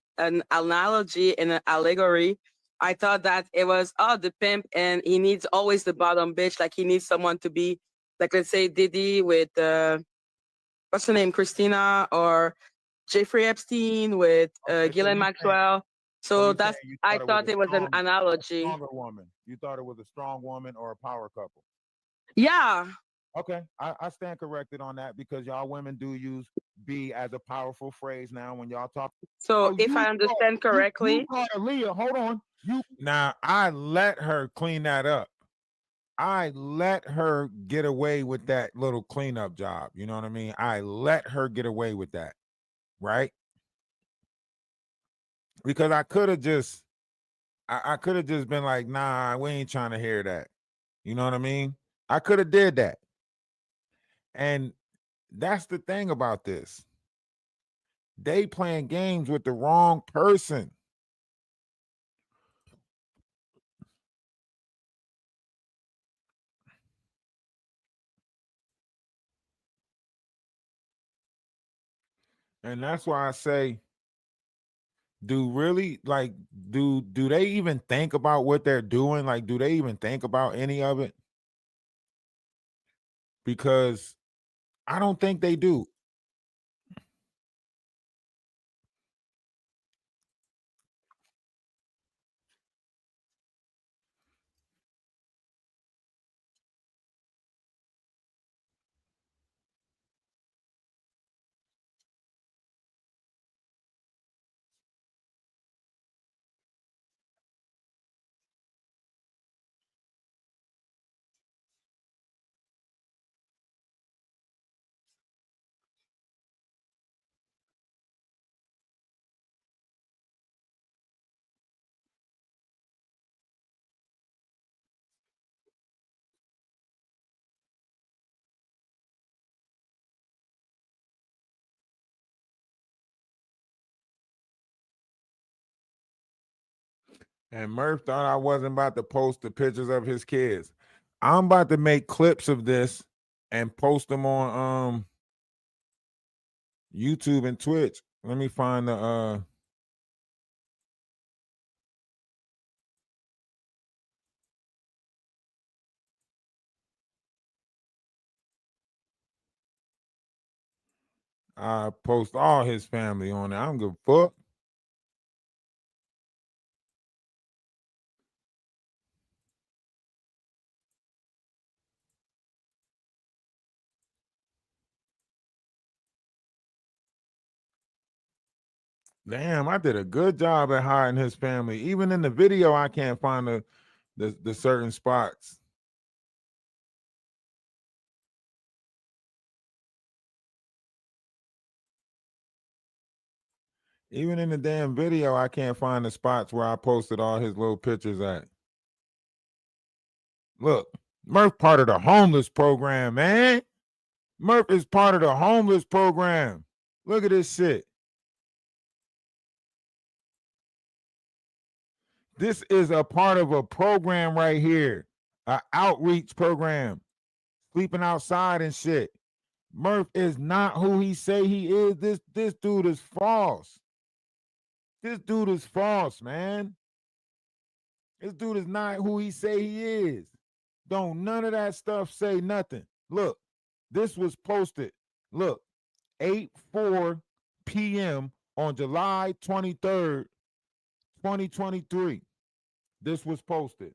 analogy and an allegory. I thought that it was, the pimp, and he needs always the bottom bitch. Like he needs someone to be, like, let's say Diddy with, what's her name, Christina, or Jeffrey Epstein with Ghislaine Maxwell. So that's, I thought it was an analogy. Stronger woman. You thought it was a strong woman or a power couple? Yeah. Okay, I stand corrected on that, because y'all women do use "be" as a powerful phrase now when y'all talk. So if I understand correctly, Leah, hold on. Now I let her clean that up. I let her get away with that little cleanup job. You know what I mean? I let her get away with that, right? Because I could have just, I could have just been like, nah, we ain't trying to hear that. You know what I mean? I could have did that. And that's the thing about this. They playing games with the wrong person. And that's why I say, do they even think about what they're doing? Like, do they even think about any of it? Because I don't think they do. And Murf thought I wasn't about to post the pictures of his kids. I'm about to make clips of this and post them on YouTube and Twitch. Let me find the I post all his family on there. I don't give a fuck. Damn, I did a good job at hiding his family. Even in the video, I can't find the certain spots. Even in the damn video, I can't find the spots where I posted all his little pictures at. Look, Murf part of the homeless program, man. Murf is part of the homeless program. Look at this shit. This is a part of a program right here, an outreach program, sleeping outside and shit. Murf is not who he say he is. This dude is false. This dude is false, man. This dude is not who he say he is. Don't none of that stuff say nothing. Look, this was posted. Look, 8:04 p.m. on July 23rd, 2023. This was posted.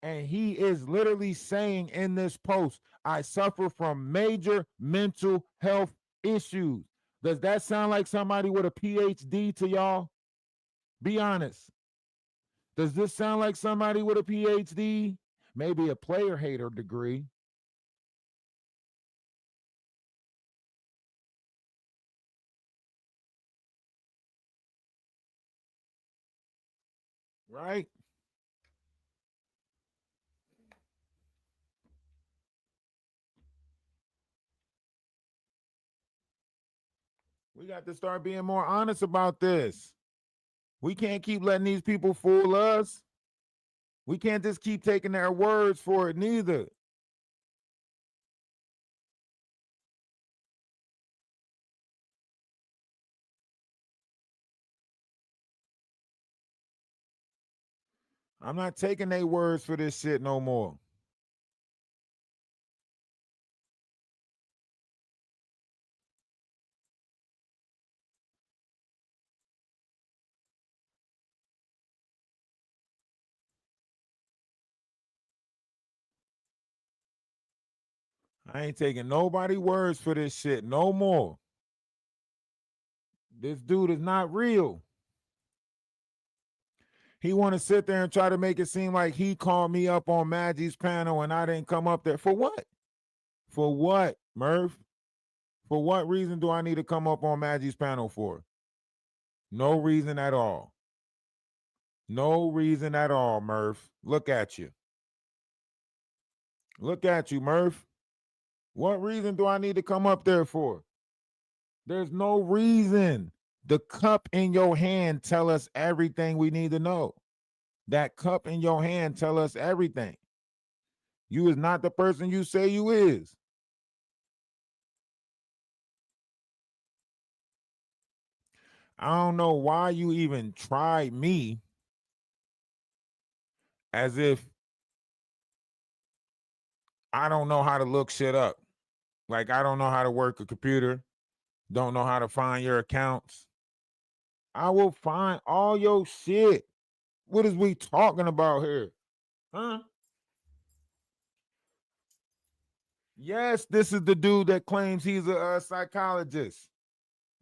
And he is literally saying in this post, I suffer from major mental health issues. Does that sound like somebody with a PhD to y'all? Be honest. Does this sound like somebody with a PhD? Maybe a player hater degree. Right? We got to start being more honest about this. We can't keep letting these people fool us. We can't just keep taking their words for it neither. I'm not taking their words for this shit no more. I ain't taking nobody words for this shit no more. This dude is not real. He want to sit there and try to make it seem like he called me up on Maggie's panel and I didn't come up there. For what? For what, Murf? For what reason do I need to come up on Maggie's panel for? No reason at all. No reason at all, Murf. Look at you. Look at you, Murf. What reason do I need to come up there for? There's no reason. The cup in your hand tell us everything we need to know. That cup in your hand tell us everything. You is not the person you say you is. I don't know why you even tried me as if I don't know how to look shit up. Like I don't know how to work a computer, don't know how to find your accounts. I will find all your shit. What is we talking about here? Huh? Yes, this is the dude that claims he's a psychologist.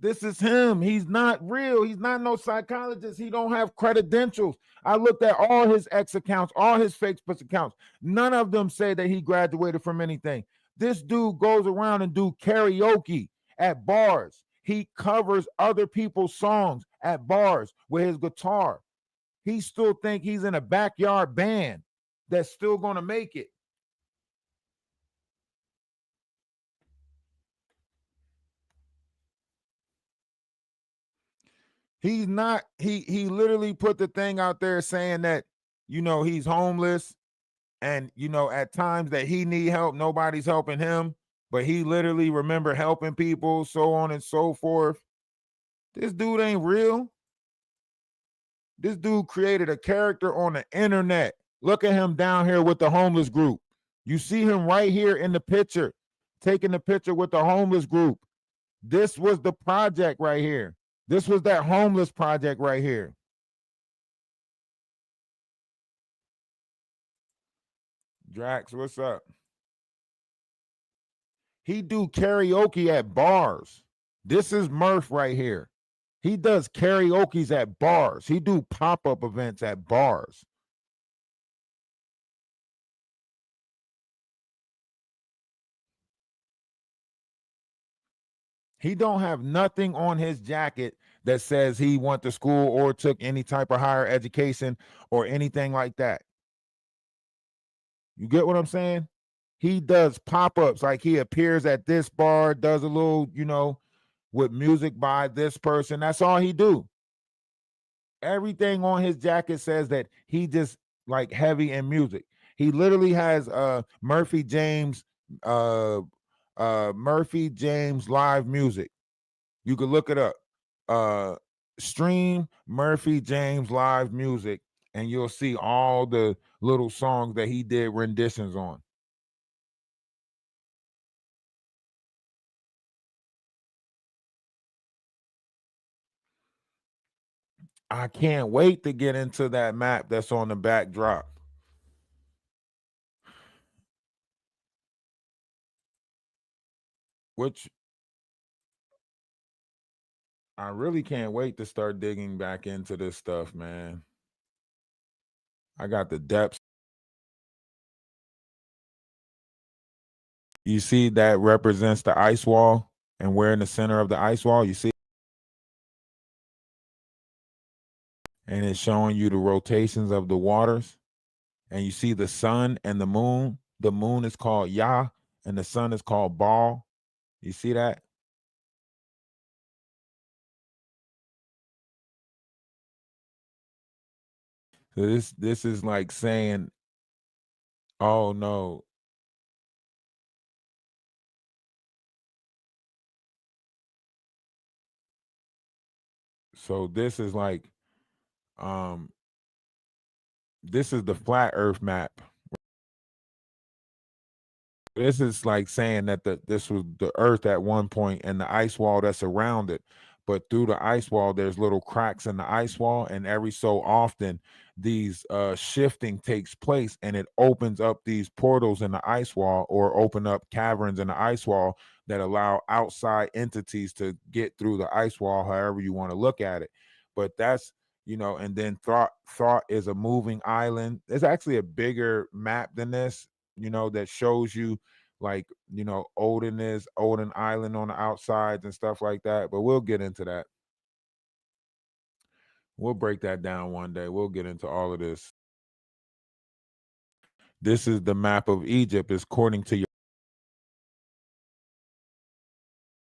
This is him. He's not real. He's not no psychologist. He don't have credentials. I looked at all his X accounts, all his Facebook accounts. None of them say that he graduated from anything. This dude goes around and do karaoke at bars. He covers other people's songs at bars with his guitar. He still think he's in a backyard band that's still going to make it. He's not, he literally put the thing out there saying that, he's homeless and, at times that he need help, nobody's helping him, but he literally remember helping people, so on and so forth. This dude ain't real. This dude created a character on the internet. Look at him down here with the homeless group. You see him right here in the picture, taking the picture with the homeless group. This was the project right here. This was that homeless project right here. Drax, what's up? He do karaoke at bars. This is Murf right here. He does karaoke's at bars. He do pop-up events at bars. He don't have nothing on his jacket that says he went to school or took any type of higher education or anything like that. You get what I'm saying? He does pop-ups, like he appears at this bar, does a little, with music by this person. That's all he do. Everything on his jacket says that he just like heavy in music. He literally has Murphy James live music. You could look it up. Stream Murphy James live music and you'll see all the little songs that he did renditions on. I can't wait to get into that map that's on the backdrop. Which I really can't wait to start digging back into this stuff, man. I got the depths. You see that represents the ice wall, and we're in the center of the ice wall. You see? And it's showing you the rotations of the waters. And you see the sun and the moon. The moon is called Yah, and the sun is called Baal. You see that? So this is like saying, oh no. So this is like This is the flat Earth map. This is like saying that this was the Earth at one point and the ice wall that's around it. But through the ice wall, there's little cracks in the ice wall, and every so often, these shifting takes place, and it opens up these portals in the ice wall, or open up caverns in the ice wall that allow outside entities to get through the ice wall, however you want to look at it. But that's, and then thought is a moving island. It's actually a bigger map than this, that shows you, like, Odin Island on the outsides and stuff like that. But we'll get into that. We'll break that down one day. We'll get into all of this. This is the map of Egypt, is according to your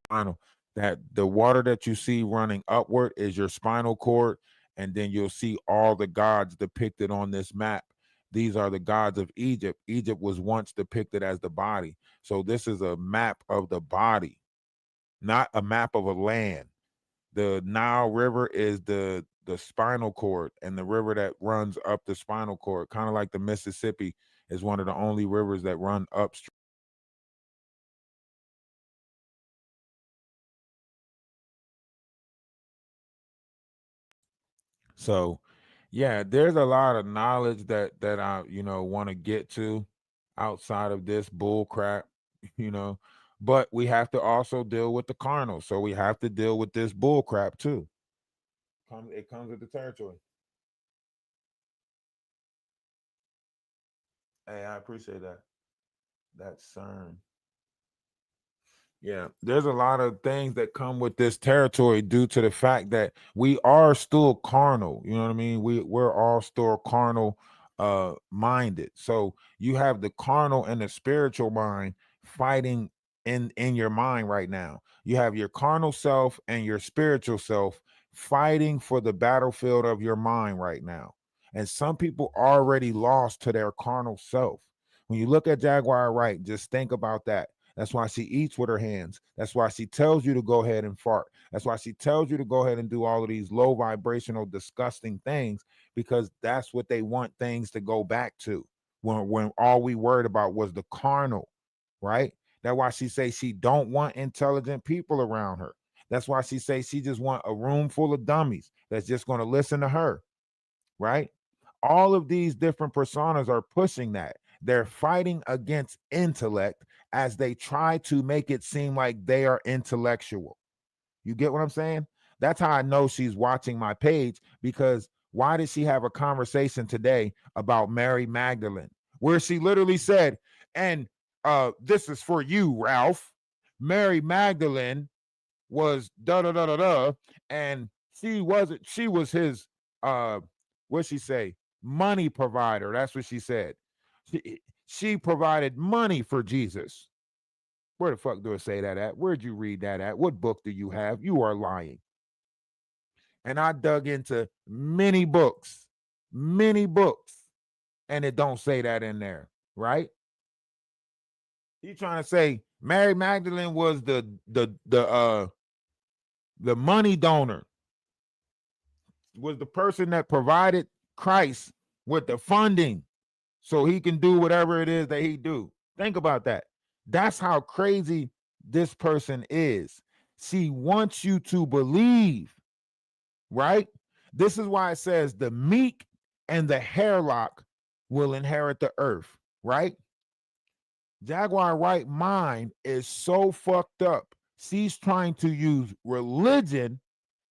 spinal. That the water that you see running upward is your spinal cord, and then you'll see all the gods depicted on this map. These are the gods of Egypt. Egypt was once depicted as the body. So this is a map of the body, not a map of a land. The Nile River is the spinal cord, and the river that runs up the spinal cord, kind of like the Mississippi, is one of the only rivers that run upstream. So, yeah, there's a lot of knowledge that I want to get to outside of this bull crap, you know. But we have to also deal with the carnal, so we have to deal with this bull crap too. It comes with the territory. Hey, I appreciate that. That's CERN. Yeah, there's a lot of things that come with this territory due to the fact that we are still carnal. You know what I mean? We're all still carnal minded. So you have the carnal and the spiritual mind fighting in your mind right now. You have your carnal self and your spiritual self fighting for the battlefield of your mind right now. And some people already lost to their carnal self. When you look at Jaguar Wright, just think about that. That's why she eats with her hands. That's why she tells you to go ahead and fart. That's why she tells you to go ahead and do all of these low vibrational, disgusting things, because that's what they want things to go back to. When all we worried about was the carnal, right? That's why she say she don't want intelligent people around her. That's why she say she just want a room full of dummies that's just going to listen to her, right? All of these different personas are pushing that. They're fighting against intellect as they try to make it seem like they are intellectual. You get what I'm saying? That's how I know she's watching my page, because why did she have a conversation today about Mary Magdalene where she literally said, and this is for you, Ralph. Mary Magdalene was da da da da da, and she was his what'd she say? Money provider. That's what she said. She provided money for Jesus. Where the fuck do it say that at? Where'd you read that at? What book do you have? You are lying. And I dug into many books, and it don't say that in there, right? He trying to say Mary Magdalene was the money donor, was the person that provided Christ with the funding so he can do whatever it is that he do. Think about that. That's how crazy this person is. She wants you to believe, right? This is why it says the meek and the hairlock will inherit the earth, right? Jaguar Wright mind is so fucked up. She's trying to use religion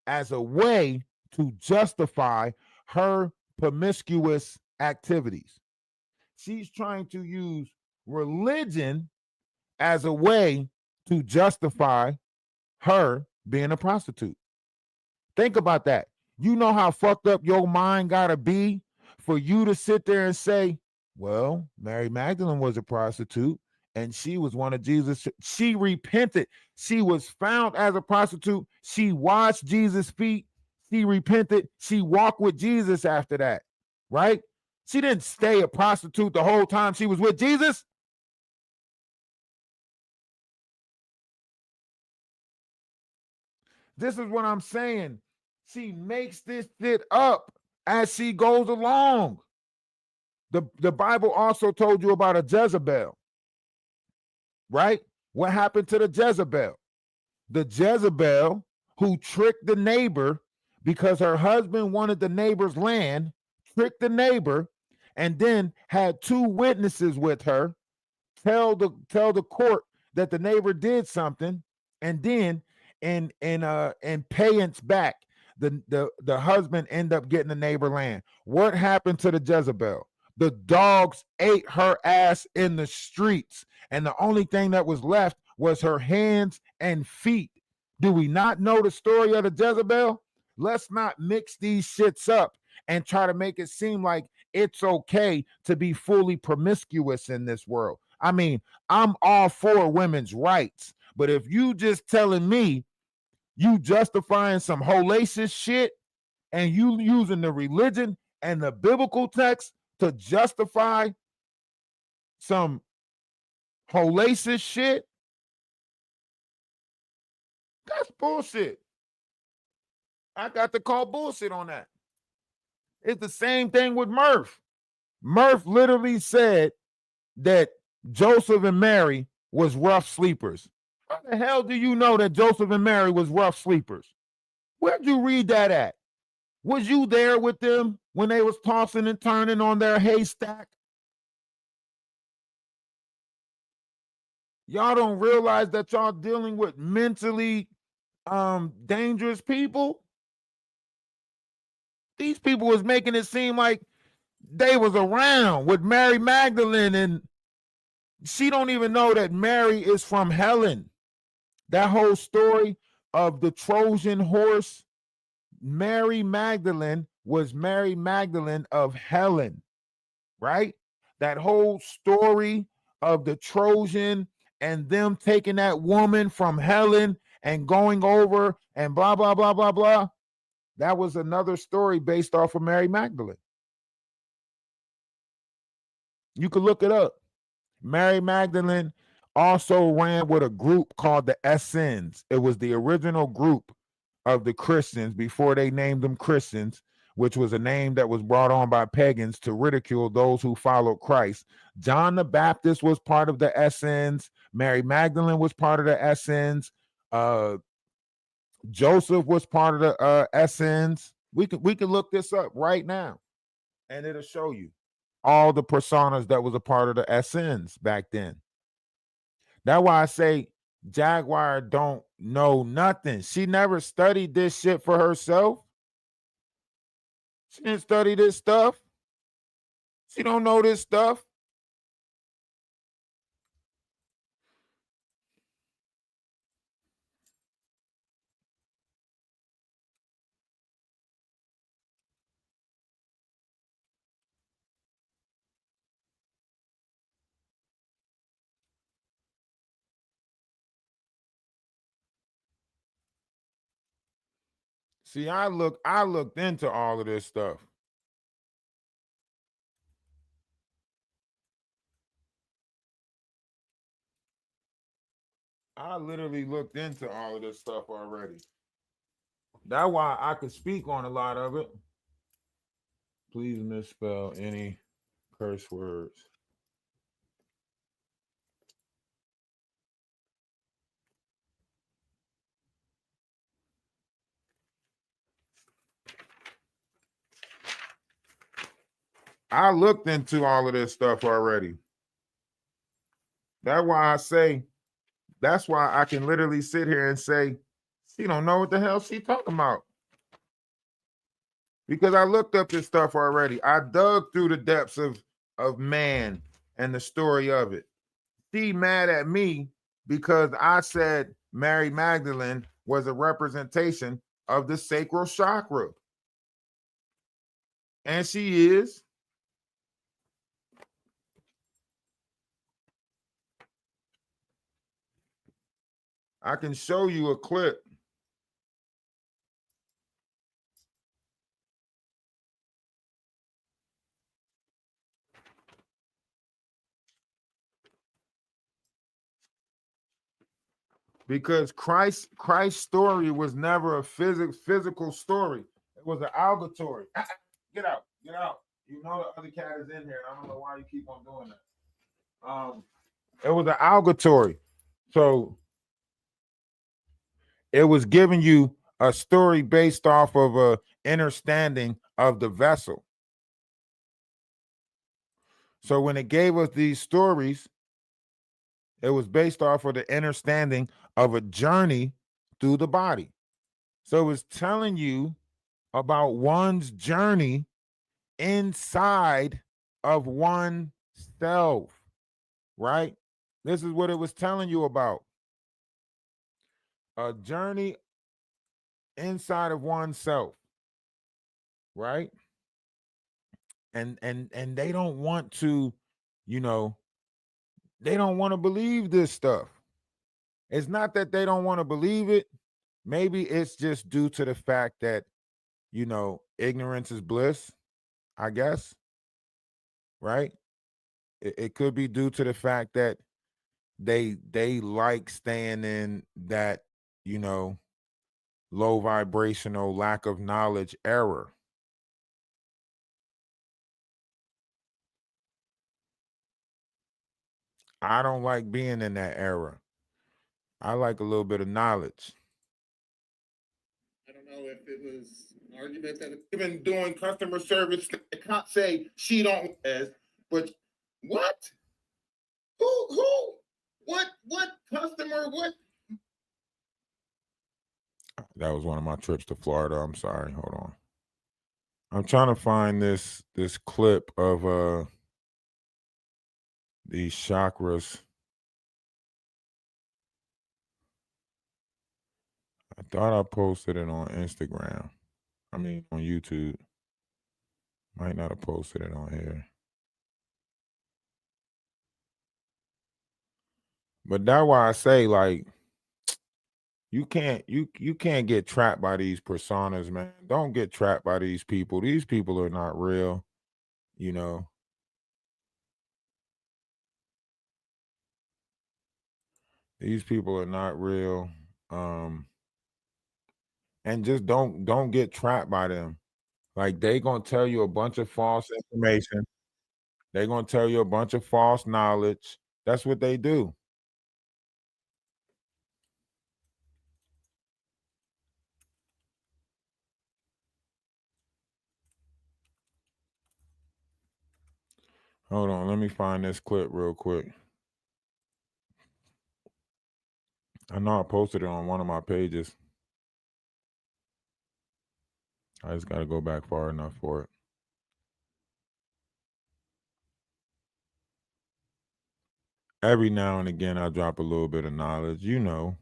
as a way to justify her promiscuous activities. She's trying to use religion as a way to justify her being a prostitute. Think about that. You know how fucked up your mind gotta be for you to sit there and say, well, Mary Magdalene was a prostitute and she was one of Jesus. She repented. She was found as a prostitute. She washed Jesus' feet. She repented. She walked with Jesus after that, right? She didn't stay a prostitute the whole time she was with Jesus. This is what I'm saying. She makes this shit up as she goes along. The Bible also told you about a Jezebel, right? What happened to the Jezebel? The Jezebel who tricked the neighbor because her husband wanted the neighbor's land, tricked the neighbor, and then had two witnesses with her tell the court that the neighbor did something, and then in payance back, the husband end up getting the neighbor land. What happened to the Jezebel? The dogs ate her ass in the streets, and the only thing that was left was her hands and feet. Do we not know the story of the Jezebel? Let's not mix these shits up and try to make it seem like it's okay to be fully promiscuous in this world. I mean, I'm all for women's rights, but if you just telling me you justifying some hellacious shit and you using the religion and the biblical text to justify some hellacious shit, that's bullshit. I got to call bullshit on that. It's the same thing with Murf. Murf literally said that Joseph and Mary was rough sleepers. How the hell do you know that Joseph and Mary was rough sleepers? Where'd you read that at? Was you there with them when they was tossing and turning on their haystack? Y'all don't realize that y'all dealing with mentally dangerous people? These people was making it seem like they was around with Mary Magdalene, and she don't even know that Mary is from Helen. That whole story of the Trojan horse, Mary Magdalene was Mary Magdalene of Helen, right? That whole story of the Trojan and them taking that woman from Helen and going over and blah, blah, blah, blah, blah. That was another story based off of Mary Magdalene. You could look it up. Mary Magdalene also ran with a group called the Essenes. It was the original group of the Christians before they named them Christians, which was a name that was brought on by pagans to ridicule those who followed Christ. John the Baptist was part of the Essenes. Mary Magdalene was part of the Essenes. Joseph was part of the Essenes. We can look this up right now, and it'll show you all the personas that was a part of the Essenes back then. That's why I say Jaguar don't know nothing. She never studied this shit for herself. She didn't study this stuff. She don't know this stuff. See, I looked into all of this stuff. I literally looked into all of this stuff already. That's why I could speak on a lot of it. Please misspell any curse words. I looked into all of this stuff already. That's why I can literally sit here and say, she don't know what the hell she talking about. Because I looked up this stuff already. I dug through the depths of man and the story of it. She mad at me because I said Mary Magdalene was a representation of the sacral chakra. And she is. I can show you a clip. Because Christ's story was never a physical story. It was an allegory. Get out. You know the other cat is in here. I don't know why you keep on doing that. It was an allegory. So it was giving you a story based off of a understanding of the vessel. So when it gave us these stories, it was based off of the understanding of a journey through the body. So it was telling you about one's journey inside of oneself, right? This is what it was telling you about. A journey inside of oneself, right? And they don't want to, you know, they don't want to believe this stuff. It's not that they don't want to believe it. Maybe it's just due to the fact that, you know, ignorance is bliss, I guess, right? It could be due to the fact that they like staying in that, you know, low vibrational, lack of knowledge error. I don't like being in that era. I like a little bit of knowledge. I don't know if it was an argument that even doing customer service, I can't say she don't as, but what? Who? What customer? What? That was one of my trips to Florida. I'm sorry. Hold on. I'm trying to find this clip of these chakras. I thought I posted it on Instagram. I mean, on YouTube. Might not have posted it on here. But that's why I say, like, you can't get trapped by these personas, man. Don't get trapped by these people. These people are not real, you know. These people are not real. And just don't get trapped by them. Like, they gonna tell you a bunch of false information. They're gonna tell you a bunch of false knowledge. That's what they do. Hold on, let me find this clip real quick. I know I posted it on one of my pages. I just gotta go back far enough for it. Every now and again, I drop a little bit of knowledge. You know,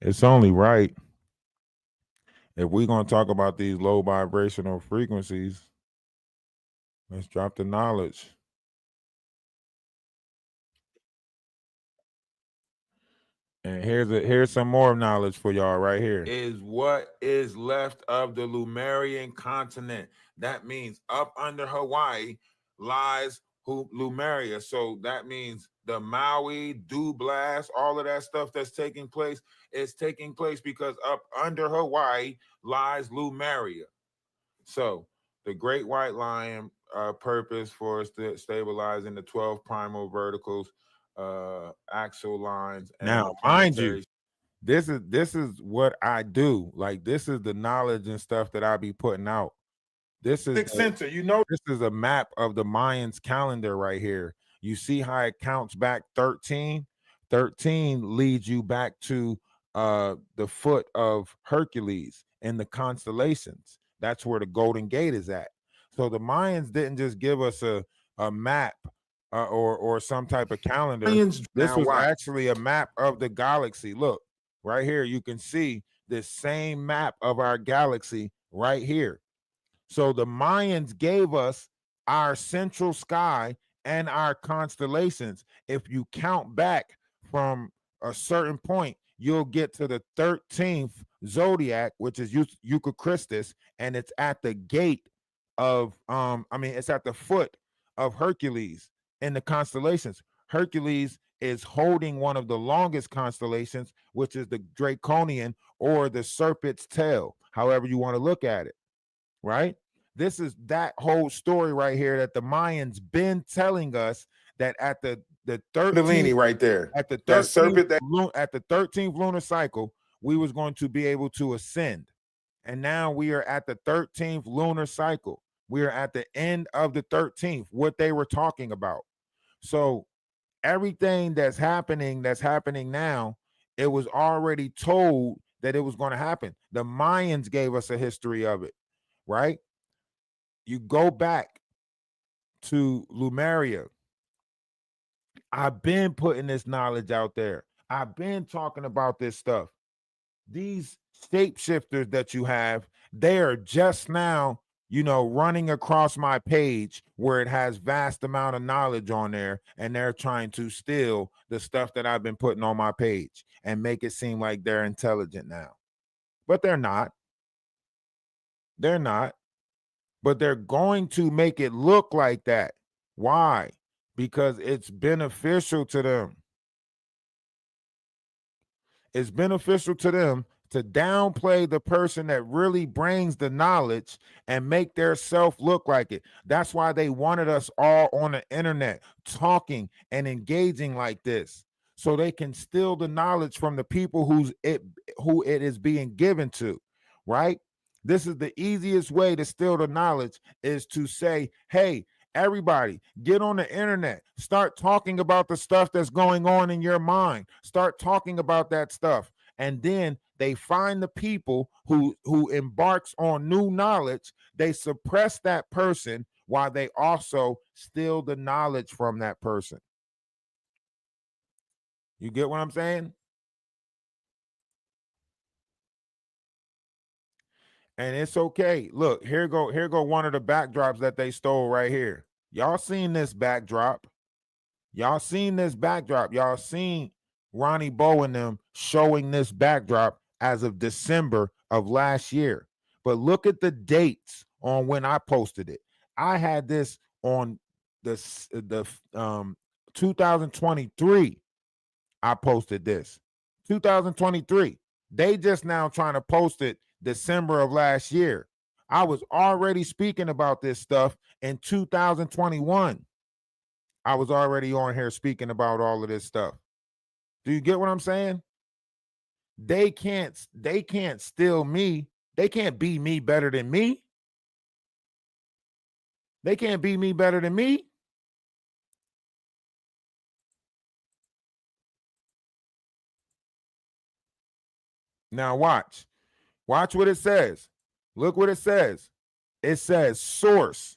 it's only right. If we're going to talk about these low vibrational frequencies, let's drop the knowledge. And here's some more knowledge for y'all right here. Is what is left of the Lemurian continent. That means up under Hawaii lies Lemuria. So that means the Maui, Blast, all of that stuff that's taking place is taking place because up under Hawaii lies Lemuria. So the great white lion purpose for stabilizing the 12 primal verticals, axial lines. Now, mind you, this is what I do. Like, this is the knowledge and stuff that I be putting out. This is center, you know, this is a map of the Mayans calendar right here. You see how it counts back 13? 13 leads you back to the foot of Hercules in the constellations. That's where the Golden Gate is at. So the Mayans didn't just give us a map or some type of calendar. This was actually a map of the galaxy. Look, right here, you can see this same map of our galaxy right here. So the Mayans gave us our central sky and our constellations. If you count back from a certain point, you'll get to the 13th zodiac, which is Eucharistus, and it's at the gate of it's at the foot of Hercules in the constellations. Hercules is holding one of the longest constellations, which is the Draconian or the serpent's tail, however you want to look at it. Right? This is that whole story right here that the Mayans been telling us, that at the 13th right there. at the That 13th serpent that at the 13th lunar cycle, we was going to be able to ascend. And now we are at the 13th lunar cycle. We are at the end of the 13th, what they were talking about. So everything that's happening now, it was already told that it was going to happen. The Mayans gave us a history of it, right? You go back to Lemuria. I've been putting this knowledge out there. I've been talking about this stuff. These shapeshifters that you have, they are just now, running across my page where it has vast amount of knowledge on there, and they're trying to steal the stuff that I've been putting on my page and make it seem like they're intelligent now. But they're not. They're not. But they're going to make it look like that. Why? Because it's beneficial to them. It's beneficial to them to downplay the person that really brings the knowledge and make their self look like it. That's why they wanted us all on the internet talking and engaging like this, so they can steal the knowledge from the people who it is being given to, right? This is the easiest way to steal the knowledge, is to say, hey, everybody, get on the internet. Start talking about the stuff that's going on in your mind. Start talking about that stuff. And then they find the people who embarks on new knowledge. They suppress that person while they also steal the knowledge from that person. You get what I'm saying? And it's okay. Look, here go one of the backdrops that they stole right here. Y'all seen this backdrop? Y'all seen this backdrop? Y'all seen Ronnie Bo and them showing this backdrop as of December of last year. But look at the dates on when I posted it. I had this on the 2023. I posted this 2023. They just now trying to post it December of last year. I was already speaking about this stuff in 2021. I was already on here speaking about all of this stuff. Do you get what I'm saying? They can't steal me. They can't be me better than me. They can't be me better than me. Now watch. Watch what it says. Look what it says. It says source,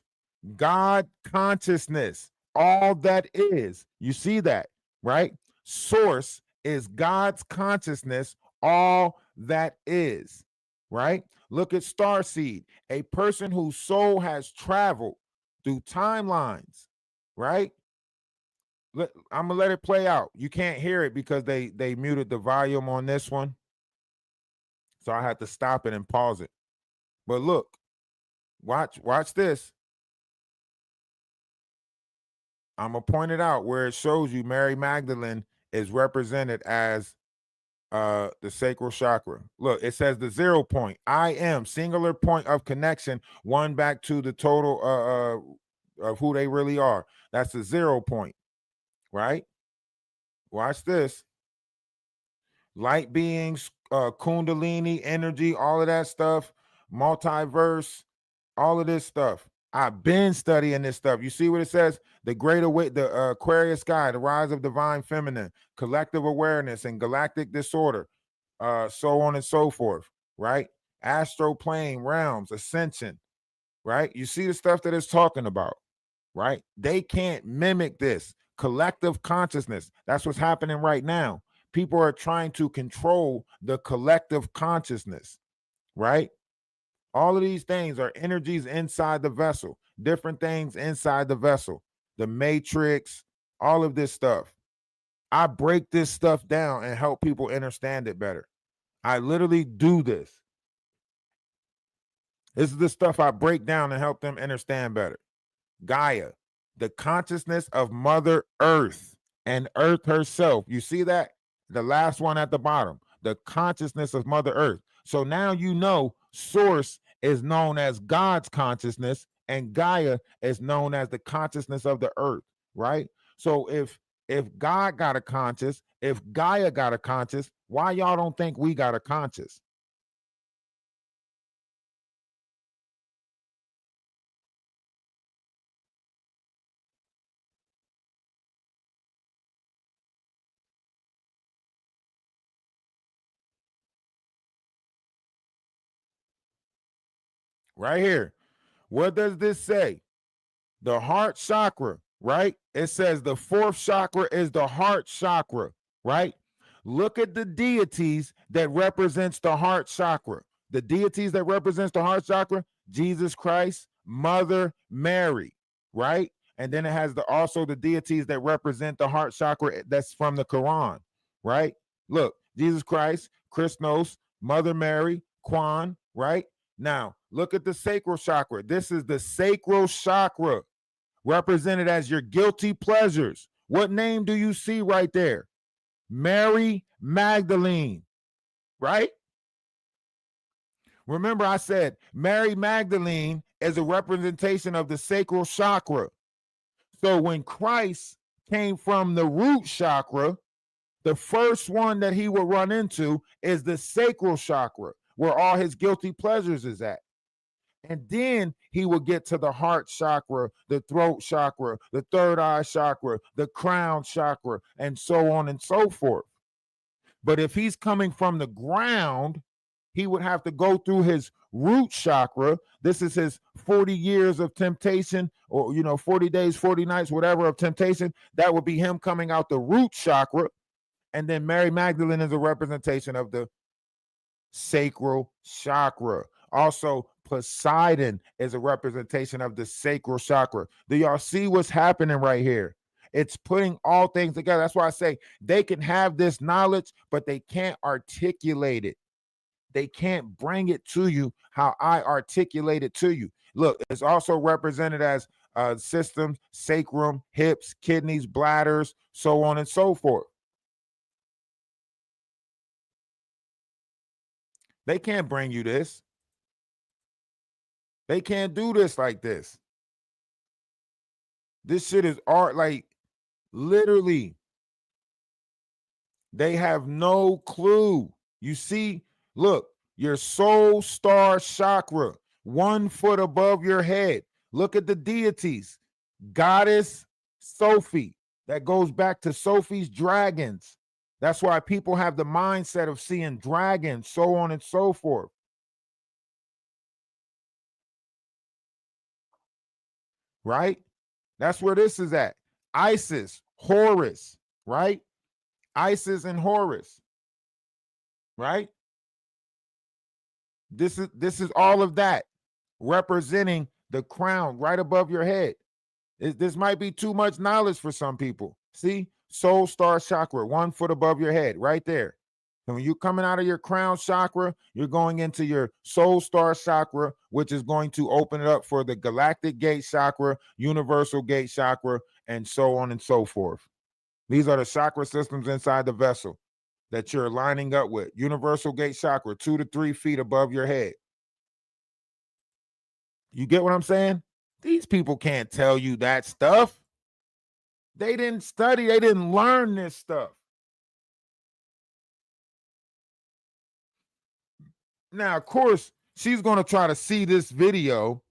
God consciousness, all that is. You see that, right? Source is God's consciousness, all that is, right? Look at Starseed, a person whose soul has traveled through timelines, right? I'm gonna let it play out. You can't hear it because they muted the volume on this one. So I had to stop it and pause it. But look, watch this. I'm going to point it out where it shows you Mary Magdalene is represented as the sacral chakra. Look, it says the 0 point. I am singular point of connection, one back to the total of who they really are. That's the 0 point, right? Watch this. Light beings, kundalini, energy, all of that stuff, multiverse, all of this stuff. I've been studying this stuff. You see what it says? The greater weight, the Aquarius sky, the rise of divine feminine, collective awareness, and galactic disorder, so on and so forth, right? Astro plane, realms, ascension, right? You see the stuff that it's talking about, right? They can't mimic this collective consciousness. That's what's happening right now. People are trying to control the collective consciousness, right? All of these things are energies inside the vessel, different things inside the vessel, the matrix, all of this stuff. I break this stuff down and help people understand it better. I literally do this. This is the stuff I break down and help them understand better. Gaia, the consciousness of Mother Earth and Earth herself. You see that? The last one at the bottom, the consciousness of Mother Earth. So now you know source is known as God's consciousness, and Gaia is known as the consciousness of the earth, right? So if God got a conscious, if Gaia got a conscious, why y'all don't think we got a conscious? Right here. What does this say? The heart chakra, right? It says the fourth chakra is the heart chakra, right? Look at the deities that represents the heart chakra. The deities that represents the heart chakra, Jesus Christ, Mother Mary, right? And then it has also the deities that represent the heart chakra that's from the Quran, right? Look, Jesus Christ, Christos, Mother Mary, Kwan, right? Now, look at the sacral chakra. This is the sacral chakra, represented as your guilty pleasures. What name do you see right there? Mary Magdalene, right? Remember, I said Mary Magdalene is a representation of the sacral chakra. So when Christ came from the root chakra, the first one that he will run into is the sacral chakra, where all his guilty pleasures is at. And then he will get to the heart chakra, the throat chakra, the third eye chakra, the crown chakra, and so on and so forth. But if he's coming from the ground, he would have to go through his root chakra. This is his 40 years of temptation, or 40 days, 40 nights, whatever, of temptation. That would be him coming out the root chakra. And then Mary Magdalene is a representation of the sacral chakra. Also, Poseidon is a representation of the sacral chakra. Do y'all see what's happening right here? It's putting all things together. That's why I say they can have this knowledge, but they can't articulate it. They can't bring it to you how I articulate it to you. Look, it's also represented as systems, sacrum, hips, kidneys, bladders, so on and so forth. They can't bring you this. They can't do this like this. This shit is art, like literally. They have no clue. You see, look, your soul star chakra, 1 foot above your head. Look at the deities. Goddess Sophie. That goes back to Sophie's dragons. That's why people have the mindset of seeing dragons, so on and so forth. Right? That's where this is at. Isis, Horus, right? Isis and Horus, right? This is all of that representing the crown right above your head. This might be too much knowledge for some people. See, soul star chakra, 1 foot above your head, right there. So when you're coming out of your crown chakra, you're going into your soul star chakra, which is going to open it up for the galactic gate chakra, universal gate chakra, and so on and so forth. These are the chakra systems inside the vessel that you're lining up with. Universal gate chakra, 2 to 3 feet above your head. You get what I'm saying? These people can't tell you that stuff. They didn't study, they didn't learn this stuff. Now, of course, she's going to try to see this video,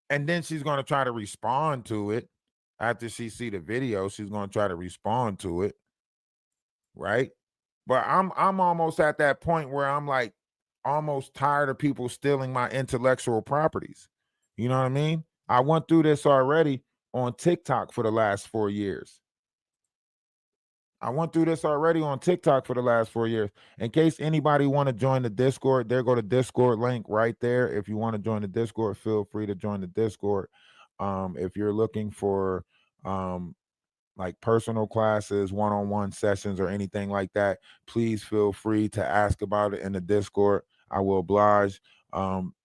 and then she's going to try to respond to it. After she see the video, she's going to try to respond to it, right? But I'm almost at that point where I'm like almost tired of people stealing my intellectual properties. You know what I mean? I went through this already on TikTok for the last 4 years. I went through this already on TikTok for the last 4 years. In case anybody want to join the Discord, there go the Discord link right there. If you want to join the Discord, feel free to join the Discord. If you're looking for like personal classes, one-on-one sessions, or anything like that, please feel free to ask about it in the Discord. I will oblige.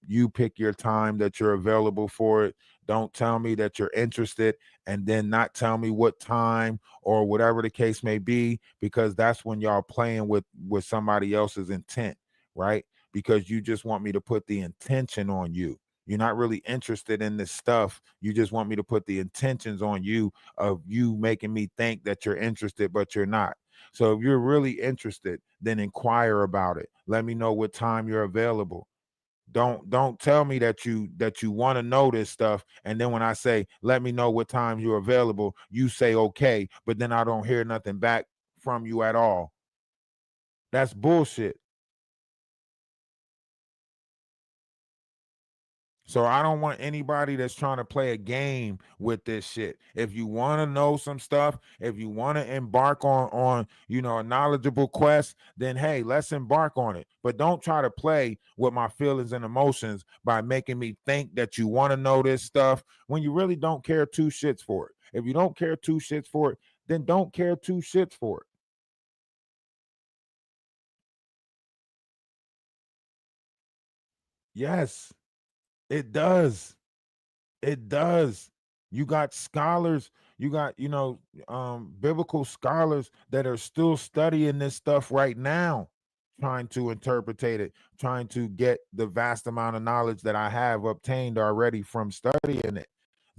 You pick your time that you're available for it. Don't tell me that you're interested and then not tell me what time or whatever the case may be, because that's when y'all playing with somebody else's intent, right? because you just want me to put the intention on you. You're not really interested in this stuff. You just want me to put the intentions on you of you making me think that you're interested, but you're not. So if you're really interested, then inquire about it. Let me know what time you're available. Don't tell me that you want to know this stuff, and then when I say let me know what times you're available, you say okay, but then I don't hear nothing back from you at all. That's bullshit. So I don't want anybody that's trying to play a game with this shit. If you want to know some stuff, if you want to embark on a knowledgeable quest, then hey, let's embark on it. But don't try to play with my feelings and emotions by making me think that you want to know this stuff when you really don't care two shits for it. If you don't care two shits for it, then don't care two shits for it. Yes, it does. It does. You got scholars, you got, biblical scholars that are still studying this stuff right now, trying to interpret it, trying to get the vast amount of knowledge that I have obtained already from studying it.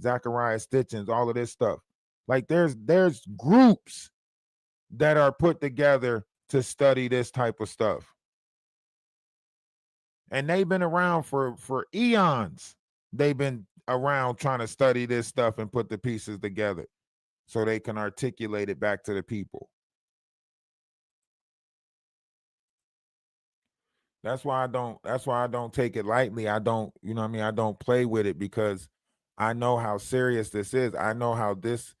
Zachariah Stitchens, all of this stuff. Like there's groups that are put together to study this type of stuff. And they've been around for eons. They've been around trying to study this stuff and put the pieces together so they can articulate it back to the people. That's why I don't take it lightly. I don't, I don't play with it because I know how serious this is. I know how this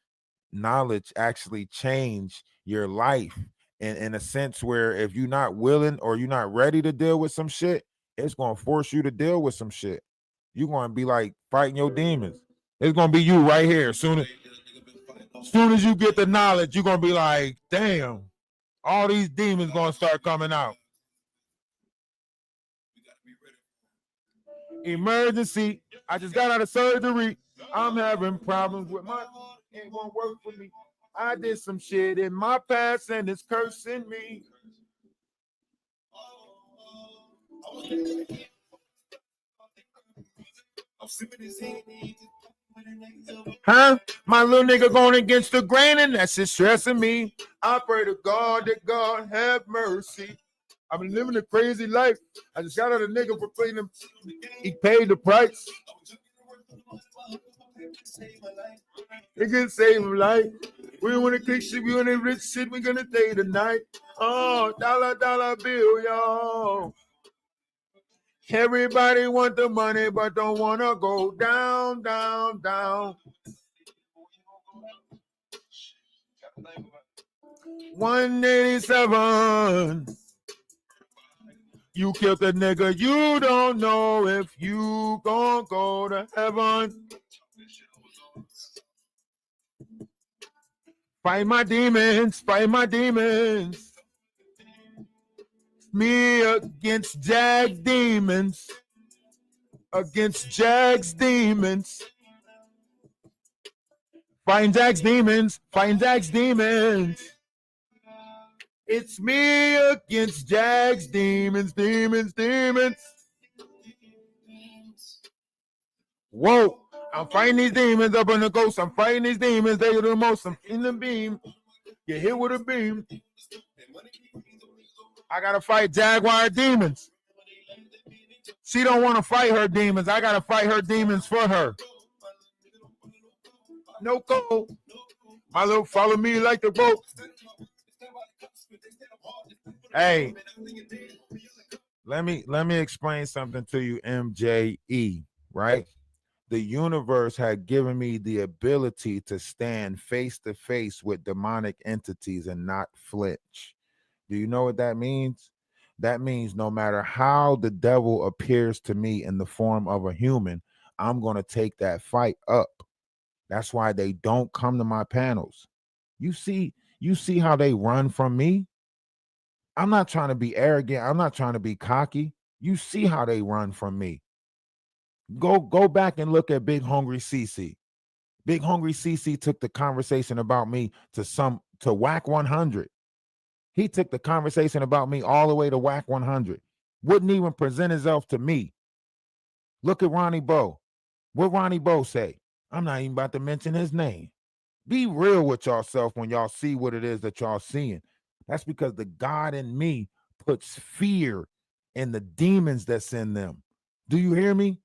knowledge actually change your life in a sense where if you're not willing or you're not ready to deal with some shit, it's going to force you to deal with some shit. You're going to be like fighting your demons. It's going to be you right here. As soon as you get the knowledge, you're going to be like, damn, all these demons going to start coming out. Emergency. I just got out of surgery. I'm having problems with my ain't going to work for me. I did some shit in my past and it's cursing me. Huh? My little nigga going against the grain and that's just stressing me. I pray to God that God have mercy. I've been living a crazy life. I just got out of nigga for playing him. He paid the price. It can save him life. We want to kick shit. We want to rich shit. We're gonna stay tonight. Oh, dollar bill, y'all. Everybody want the money, but don't want to go down, down, down. 187. You killed the nigga. You don't know if you gon' go to heaven. Fight my demons. Fight my demons. Me against Jag demons. Against Jag's demons. Fighting Jag's demons. Fighting Jag's demons. It's me against Jag's demons, demons, demons. Whoa, I'm fighting these demons up on the ghost. I'm fighting these demons. They are the most. I'm in the beam. Get hit with a beam. I got to fight Jaguar demons. She don't want to fight her demons. I got to fight her demons for her. No go. My little follow me like the boat. Hey, let me explain something to you, MJE, right? The universe had given me the ability to stand face to face with demonic entities and not flinch. Do you know what that means? That means no matter how the devil appears to me in the form of a human, I'm going to take that fight up. That's why they don't come to my panels. You see how they run from me? I'm not trying to be arrogant. I'm not trying to be cocky. You see how they run from me. Go back and look at Big Hungry CC. Big Hungry CC took the conversation about me to whack 100. He took the conversation about me all the way to whack 100. wouldn't even present himself to me. Look at Ronnie Bo. What Ronnie Bo say? I'm not even about to mention his name. Be real with yourself when y'all see what it is that y'all seeing. That's because the God in me puts fear in the demons that's in them. Do you hear me?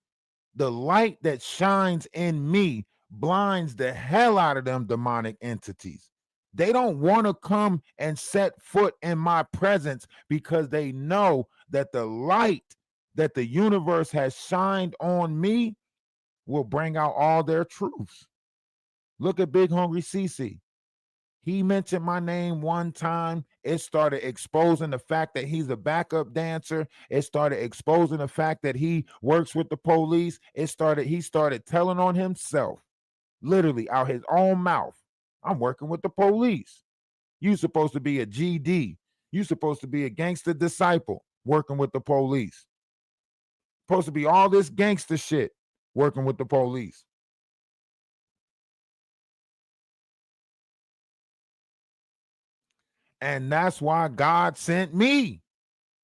The light that shines in me blinds the hell out of them demonic entities. They don't want to come and set foot in my presence because they know that the light that the universe has shined on me will bring out all their truths. Look at Big Hungry CC. He mentioned my name one time. It started exposing the fact that he's a backup dancer. It started exposing the fact that he works with the police. He started telling on himself, literally out his own mouth. I'm working with the police. You supposed to be a GD. You supposed to be a gangster disciple working with the police. Supposed to be all this gangster shit working with the police. And that's why God sent me.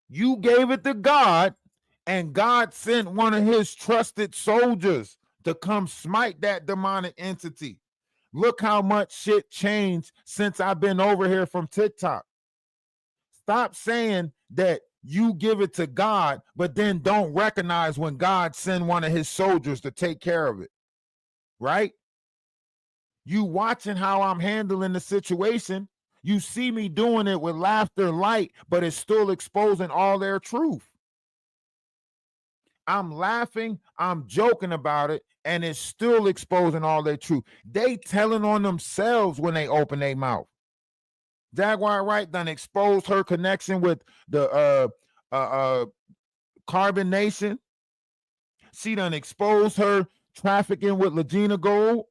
You gave it to God, and God sent one of his trusted soldiers to come smite that demonic entity. Look how much shit changed since I've been over here from TikTok. Stop saying that you give it to God, but then don't recognize when God send one of his soldiers to take care of it. Right? You watching how I'm handling the situation. You see me doing it with laughter, light, but it's still exposing all their truth. I'm laughing, I'm joking about it, and it's still exposing all their truth. They telling on themselves when they open their mouth. Jaguar Wright done exposed her connection with the Carbon Nation. She done exposed her trafficking with Legina Gold.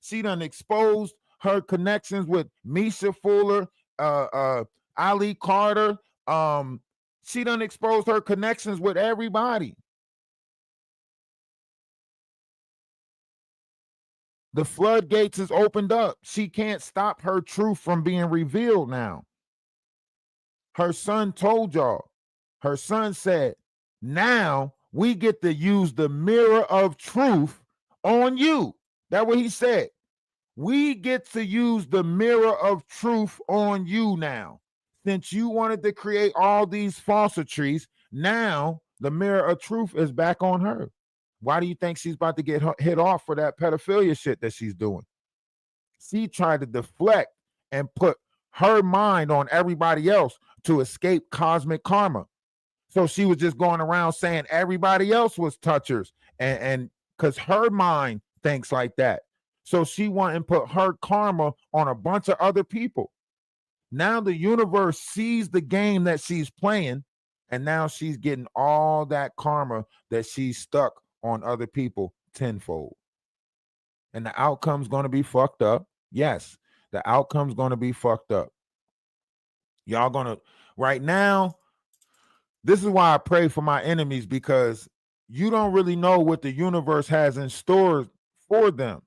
She done exposed her connections with Misha Fuller, Ali Carter. She done exposed her connections with everybody. The floodgates is opened up. She can't stop her truth from being revealed now. Her son told y'all. Her son said, now we get to use the mirror of truth on you. That's what he said. We get to use the mirror of truth on you now. Since you wanted to create all these falsities, now the mirror of truth is back on her. Why do you think she's about to get hit off for that pedophilia shit that she's doing? She tried to deflect and put her mind on everybody else to escape cosmic karma. So she was just going around saying everybody else was touchers, and because her mind thinks like that. So she went and put her karma on a bunch of other people. Now the universe sees the game that she's playing, and now she's getting all that karma that she's stuck on other people tenfold. And the outcome's going to be fucked up. Yes, the outcome's going to be fucked up. Y'all going to, right now, this is why I pray for my enemies, because you don't really know what the universe has in store for them.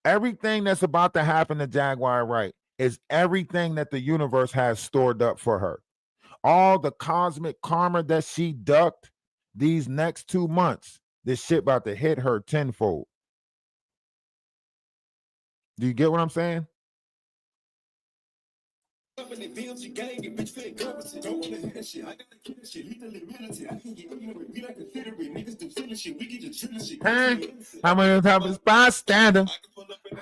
Everything that's about to happen to Jaguar Wright is everything that the universe has stored up for her. All the cosmic karma that she ducked these next 2 months, this shit about to hit her tenfold. Do you get what I'm saying? I'm on top of bystander,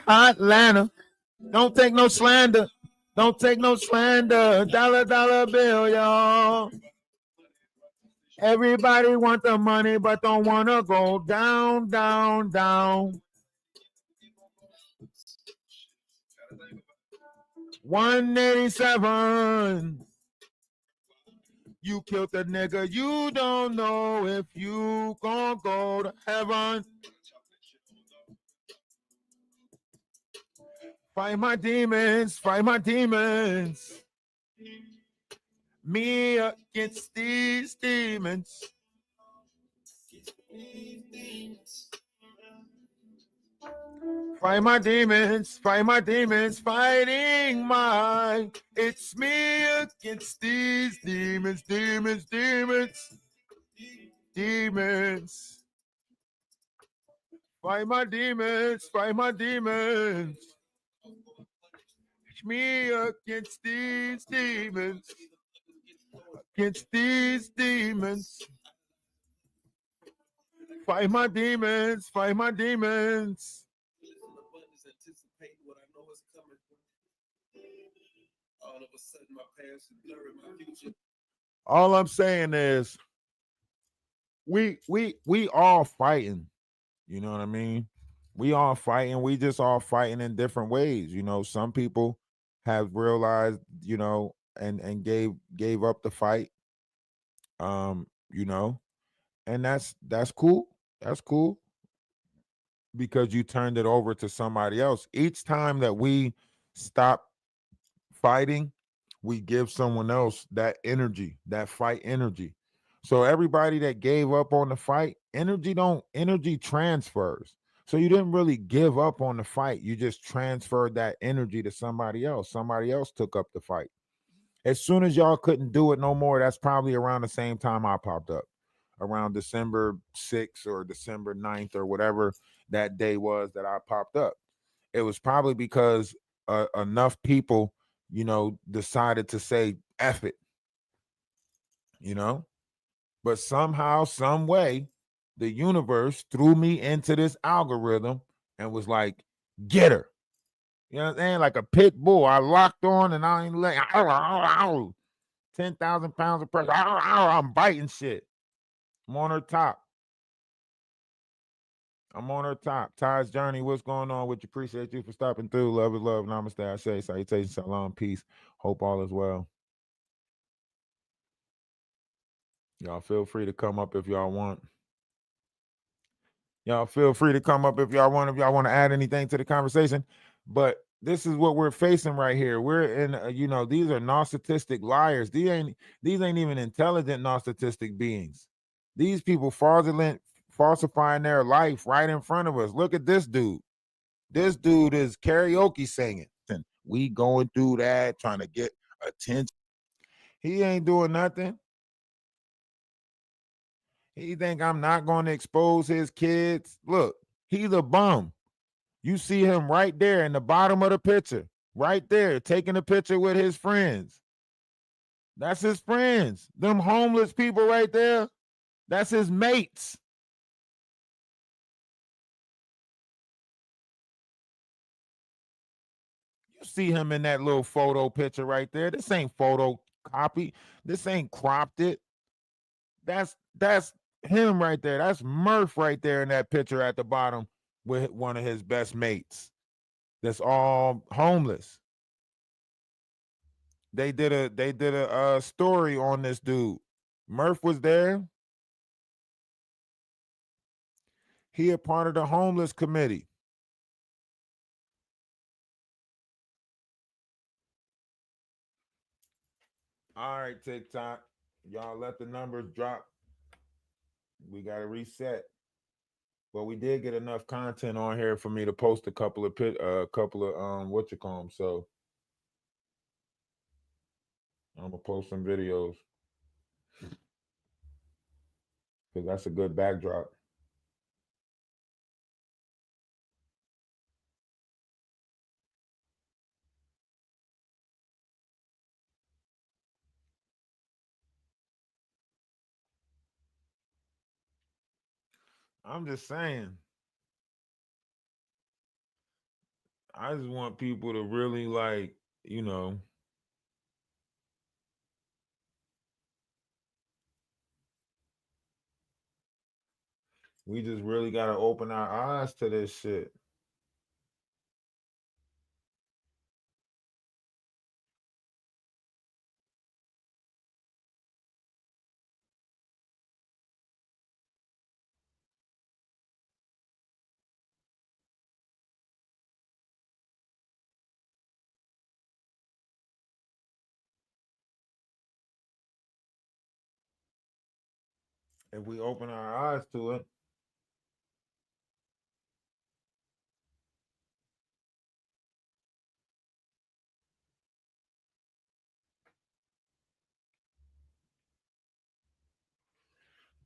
Atlanta. Don't take no slander. Don't take no slander. Dollar bill, y'all. Everybody want the money, but don't want to go down, down, down. 187. You killed the nigga. You don't know if you gonna go to heaven. Fight my demons. Fight my demons. Me against these demons. Fight my demons, fighting my. It's me against these demons, demons, demons. Demons. Fight my demons. Fight my demons. Me against these demons. Against these demons. Fight my demons. Fight my demons. All I'm saying is we all fighting. You know what I mean? We all fighting. We just all fighting in different ways. You know, some people have realized, you know, and gave up the fight. You know, and that's cool. That's cool because you turned it over to somebody else. Each time that we stop fighting, we give someone else that energy, that fight energy. So everybody that gave up on the fight, energy transfers. So you didn't really give up on the fight. You just transferred that energy to somebody else. Somebody else took up the fight. As soon as y'all couldn't do it no more, that's probably around the same time I popped up. Around December 6th or December 9th or whatever that day was that I popped up. It was probably because enough people, you know, decided to say F it, you know. But somehow, some way, the universe threw me into this algorithm and was like, get her. You know what I'm saying? Like a pit bull. I locked on and I ain't let 10,000 pounds of pressure. I'm biting shit. I'm on her top. I'm on her top. Ty's Journey, what's going on with you? Appreciate you for stopping through. Love is love. Namaste. I say salutations, salam, peace. Hope all is well. Y'all feel free to come up if y'all want. Y'all feel free to come up if y'all want to add anything to the conversation. But this is what we're facing right here. We're in, you know, these are narcissistic liars. These ain't even intelligent narcissistic beings. These people falsifying their life right in front of us. Look at this dude. This dude is karaoke singing. We going through that, trying to get attention. He ain't doing nothing. He think I'm not going to expose his kids. Look, he's a bum. You see him right there in the bottom of the picture, right there, taking a picture with his friends. That's his friends. Them homeless people right there, that's his mates. You see him in that little photo picture right there. This ain't photo copy. This ain't cropped it. That's him right there. That's Murf right there in that picture at the bottom with one of his best mates. That's all homeless. They did a story on this dude. Murf was there. He a part of the homeless committee. All right, TikTok. Y'all let the numbers drop. We got to reset. But we did get enough content on here for me to post a couple of what you call them. So I'm gonna post some videos because that's a good backdrop. I'm just saying. I just want people to really like, you know, we just really got to open our eyes to this shit. If we open our eyes to it,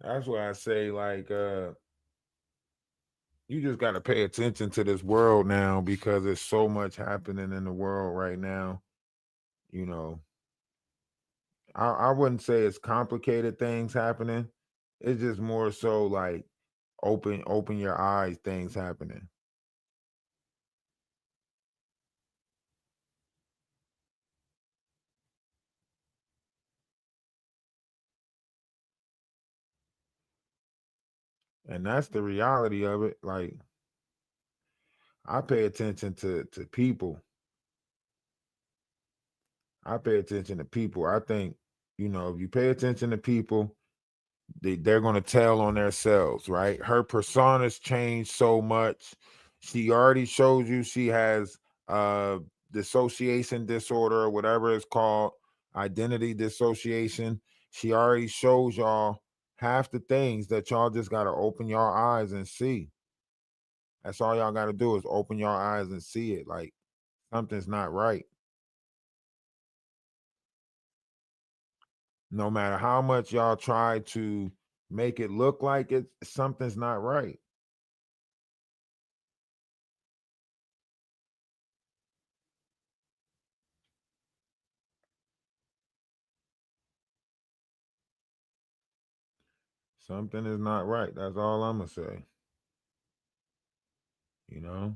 That's why I say, like, you just got to pay attention to this world now because there's so much happening in the world right now. You know, I wouldn't say it's complicated things happening. It's just more so like open your eyes things happening. And that's the reality of it. Like, I pay attention to people. I pay attention to people. I think, if you pay attention to people, they're going to tell on themselves, right? Her persona's changed so much. She already shows you she has uh dissociation disorder or whatever it's called, identity dissociation. She already shows y'all half the things that y'all just got to open your eyes and see. That's all y'all got to do is open your eyes and see it. Like, something's not right. No matter how much y'all try to make it look like it, something's not right. Something is not right. That's all I'm gonna say. You know,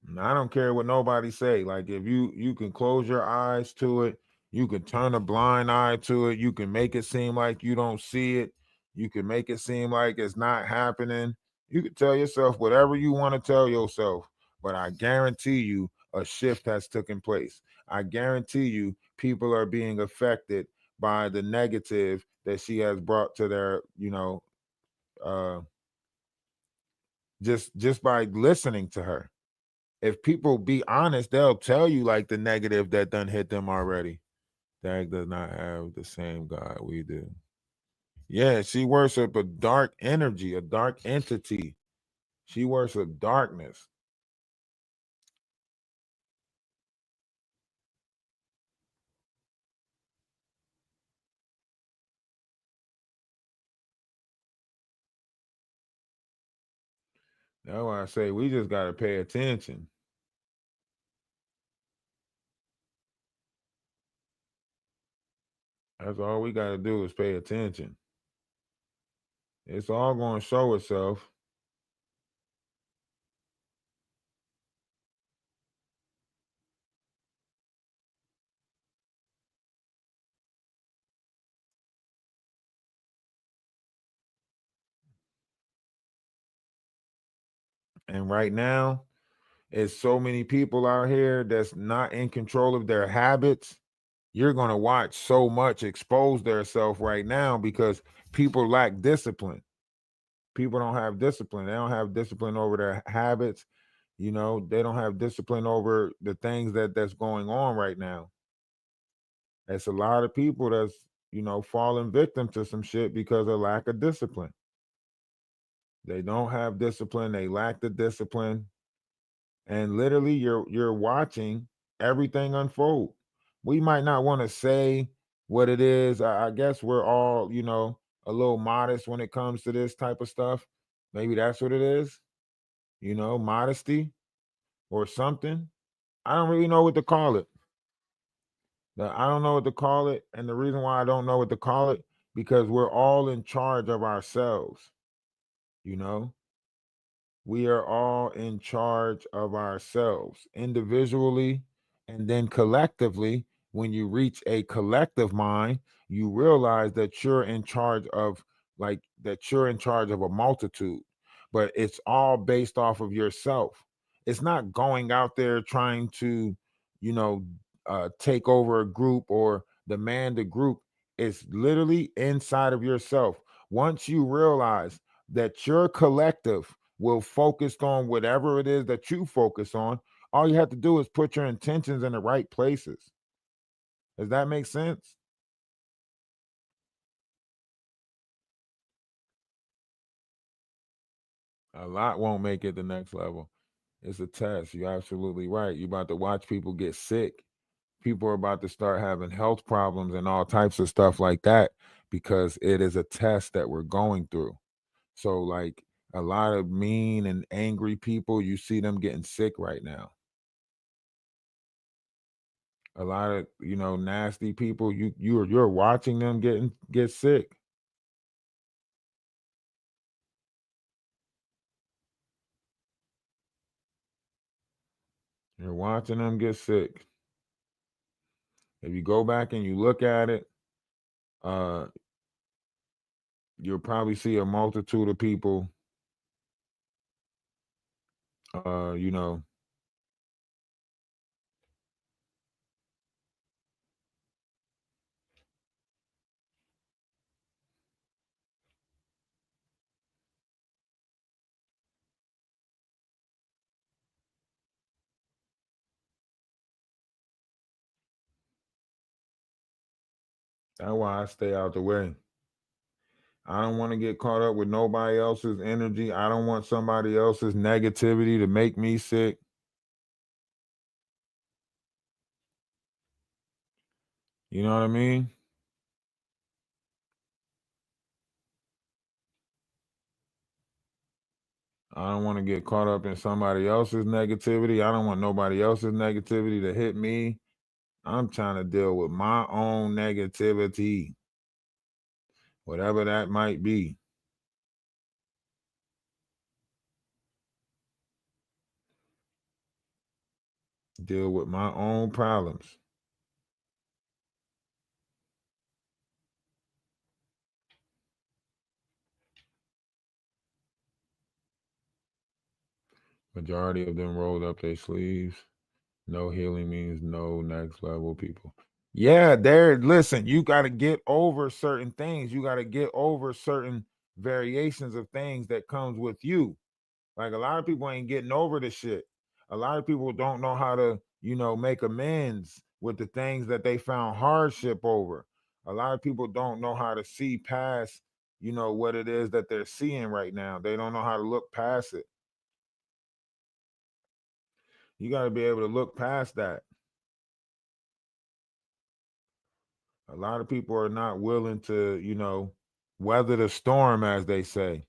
and I don't care what nobody say. Like, if you can close your eyes to it, you can turn a blind eye to it. You can make it seem like you don't see it. You can make it seem like it's not happening. You can tell yourself whatever you want to tell yourself, but I guarantee you a shift has taken place. I guarantee you people are being affected by the negative that she has brought to their, uh just by listening to her. If people be honest, they'll tell you like the negative that done hit them already. Dag does not have the same God we do. Yeah, she worship a dark energy, a dark entity. She worship darkness. That's why I say we just gotta pay attention. That's all we gotta do is pay attention. It's all gonna show itself. And right now, it's so many people out here that's not in control of their habits. You're going to watch so much expose themselves right now because people lack discipline. People don't have discipline. They don't have discipline over their habits. They don't have discipline over the things that's going on right now. It's a lot of people that's, falling victim to some shit because of lack of discipline. They don't have discipline. They lack the discipline. And literally you're watching everything unfold. We might not want to say what it is. I guess we're all, a little modest when it comes to this type of stuff. Maybe that's what it is, modesty or something. I don't really know what to call it. I don't know what to call it. And the reason why I don't know what to call it, because we're all in charge of ourselves, you know? We are all in charge of ourselves individually and then collectively. When you reach a collective mind, you realize that you're in charge of, like, that you're in charge of a multitude, but it's all based off of yourself. It's not going out there trying to, you know, take over a group or demand a group. It's literally inside of yourself. Once you realize that your collective will focus on whatever it is that you focus on, all you have to do is put your intentions in the right places. Does that make sense? A lot won't make it the next level. It's a test. You're absolutely right. You're about to watch people get sick. people are about to start having health problems and all types of stuff like that because it is a test that we're going through. So like a lot of mean and angry people, you see them getting sick right now. A lot of, nasty people, you're watching them get sick. You're watching them get sick. If you go back and you look at it, you'll probably see a multitude of people, you know, that's why I stay out the way. I don't want to get caught up with nobody else's energy. I don't want somebody else's negativity to make me sick. You know what I mean? I don't want to get caught up in somebody else's negativity. I don't want nobody else's negativity to hit me. I'm trying to deal with my own negativity, whatever that might be. Deal with my own problems. Majority of them rolled up their sleeves. No healing means no next level people. Yeah, listen, you got to get over certain things. You got to get over certain variations of things that comes with you. Like a lot of people ain't getting over the shit. A lot of people don't know how to, make amends with the things that they found hardship over. A lot of people don't know how to see past, what it is that they're seeing right now. They don't know how to look past it. You got to be able to look past that. A lot of people are not willing to, weather the storm, as they say.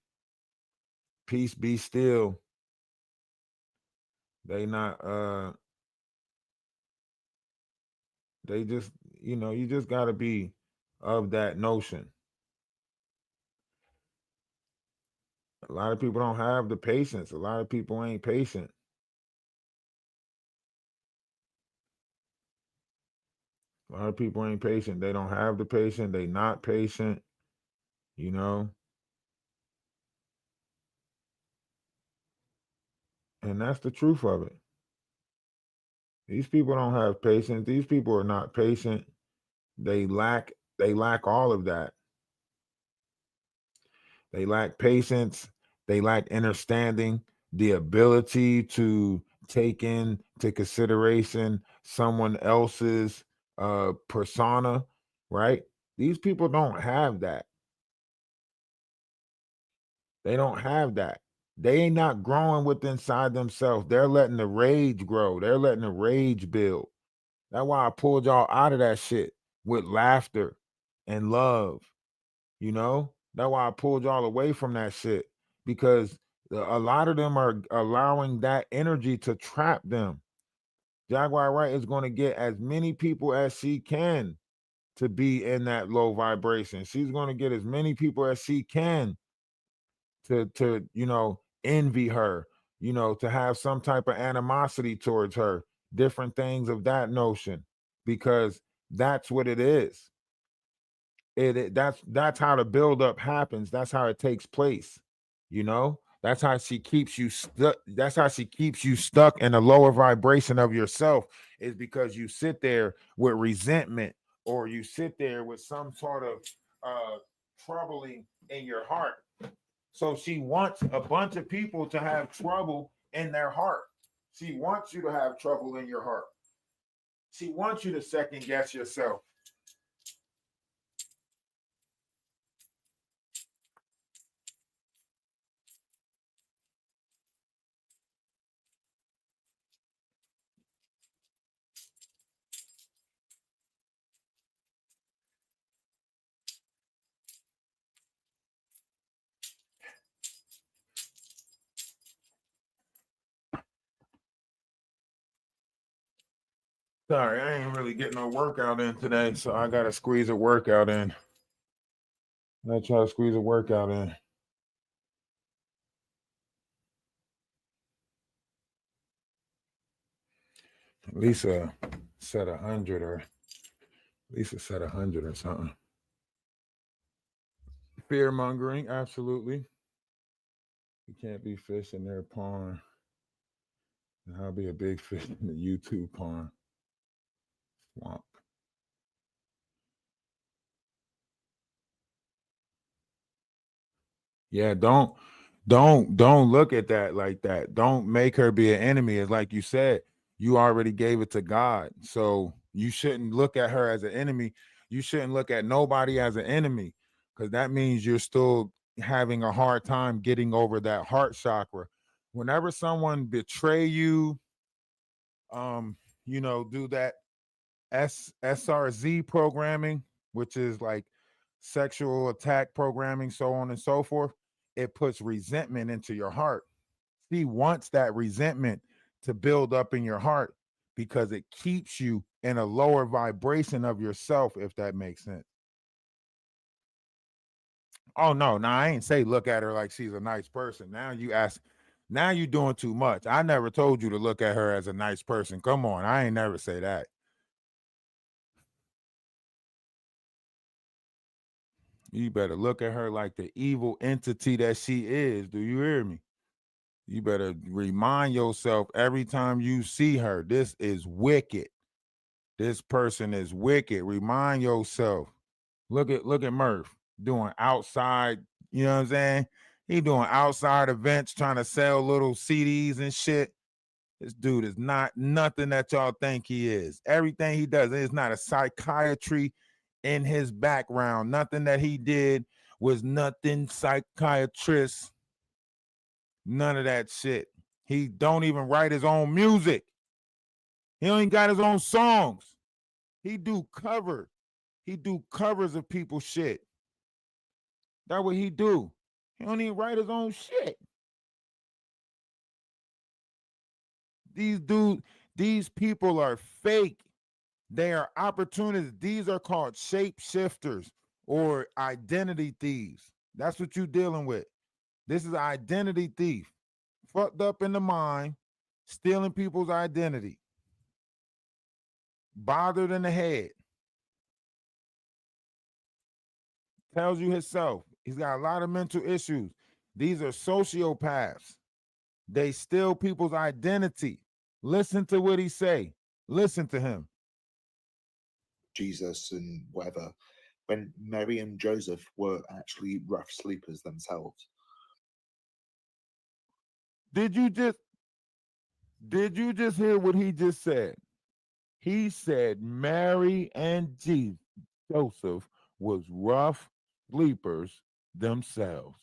Peace be still. They not they just, you just gotta be of that notion. A lot of people don't have the patience. A lot of people ain't patient. A lot of people ain't patient. They don't have the patience. They not patient, you know. And that's the truth of it. These people don't have patience. These people are not patient. They lack all of that. They lack patience. They lack understanding, the ability to take into consideration someone else's persona, right? These people don't have that. They don't have that. They ain't not growing with inside themselves. They're letting the rage grow. They're letting the rage build. That's why I pulled y'all out of that shit with laughter and love. That's why I pulled y'all away from that shit, because a lot of them are allowing that energy to trap them. Jaguar Wright is going to get as many people as she can to be in that low vibration. She's going to get as many people as she can to envy her, to have some type of animosity towards her, different things of that notion, because that's what it is. That's how the buildup happens. That's how it takes place. That's how she keeps you stuck. That's how she keeps you stuck in a lower vibration of yourself, is because you sit there with resentment, or you sit there with some sort of troubling in your heart. So she wants a bunch of people to have trouble in their heart. She wants you to have trouble in your heart. She wants you to second guess yourself. Sorry, I ain't really getting no workout in today, so I gotta squeeze a workout in. I try to squeeze a workout in. Lisa said 100 or Lisa said 100 or something. Fear mongering, absolutely. You can't be fish in their pond. And I'll be a big fish in the YouTube pond. Swamp. Yeah, don't look at that like that. Don't make her be an enemy. It's like you said, you already gave it to God. So you shouldn't look at her as an enemy. You shouldn't look at nobody as an enemy, because that means you're still having a hard time getting over that heart chakra. Whenever someone betray you, do that SRZ programming, which is like sexual attack programming, so on and so forth, it puts resentment into your heart. She wants that resentment to build up in your heart because it keeps you in a lower vibration of yourself, if that makes sense. Oh no, I ain't say look at her like she's a nice person. Now you doing too much. I never told you to look at her as a nice person. Come on, I ain't never say that. You better look at her like the evil entity that she is. Do you hear me? You better remind yourself every time you see her, this is wicked. This person is wicked. Remind yourself. Look at Murf doing outside, you know what I'm saying? He doing outside events, trying to sell little CDs and shit. This dude is not nothing that y'all think he is. Everything he does is not a psychiatry in his background. Nothing that he did was nothing psychiatrist. None of that shit. He don't even write his own music. He don't even got his own songs. He do covers. He do covers of people's shit. That's what he do. He don't even write his own shit. These people are fake. They are opportunists. These are called shapeshifters or identity thieves. That's what you're dealing with. This is an identity thief. Fucked up in the mind, stealing people's identity. Bothered in the head. Tells you himself. He's got a lot of mental issues. These are sociopaths. They steal people's identity. Listen to what he say. Listen to him. Jesus and whatever, when Mary and Joseph were actually rough sleepers themselves. Did you just hear what he just said? He said Mary and Joseph was rough sleepers themselves.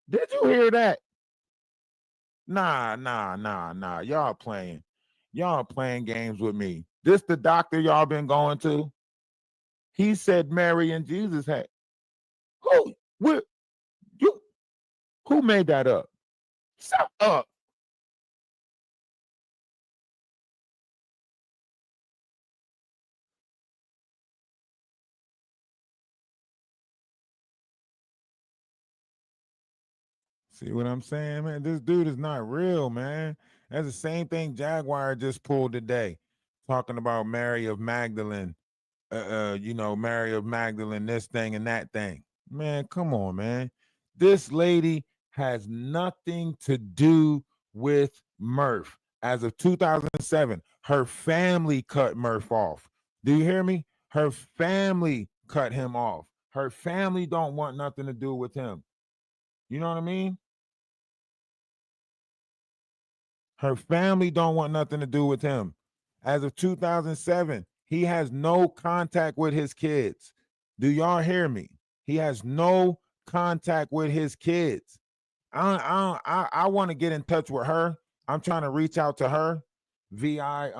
Did you hear that? Nah. Y'all playing games with me. This the doctor y'all been going to? He said Mary and Jesus had. Who made that up? Shut up. See what I'm saying, man? This dude is not real, man. That's the same thing Jaguar just pulled today, talking about Mary of Magdalene. Mary of Magdalene, this thing and that thing. Man, come on, man. This lady has nothing to do with Murf. As of 2007, her family cut Murf off. Do you hear me? Her family cut him off. Her family don't want nothing to do with him. You know what I mean? Her family don't want nothing to do with him. As of 2007, he has no contact with his kids. Do y'all hear me? He has no contact with his kids. I want to get in touch with her. I'm trying to reach out to her via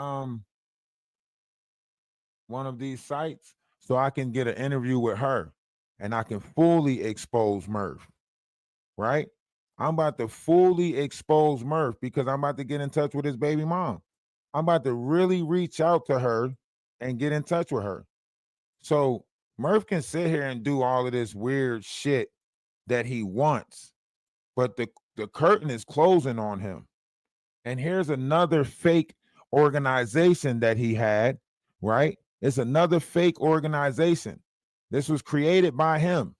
one of these sites so I can get an interview with her and I can fully expose Murf. Right? I'm about to fully expose Murf because I'm about to get in touch with his baby mom. I'm about to really reach out to her and get in touch with her. So Murf can sit here and do all of this weird shit that he wants, but the curtain is closing on him. And here's another fake organization that he had, right? It's another fake organization. This was created by him.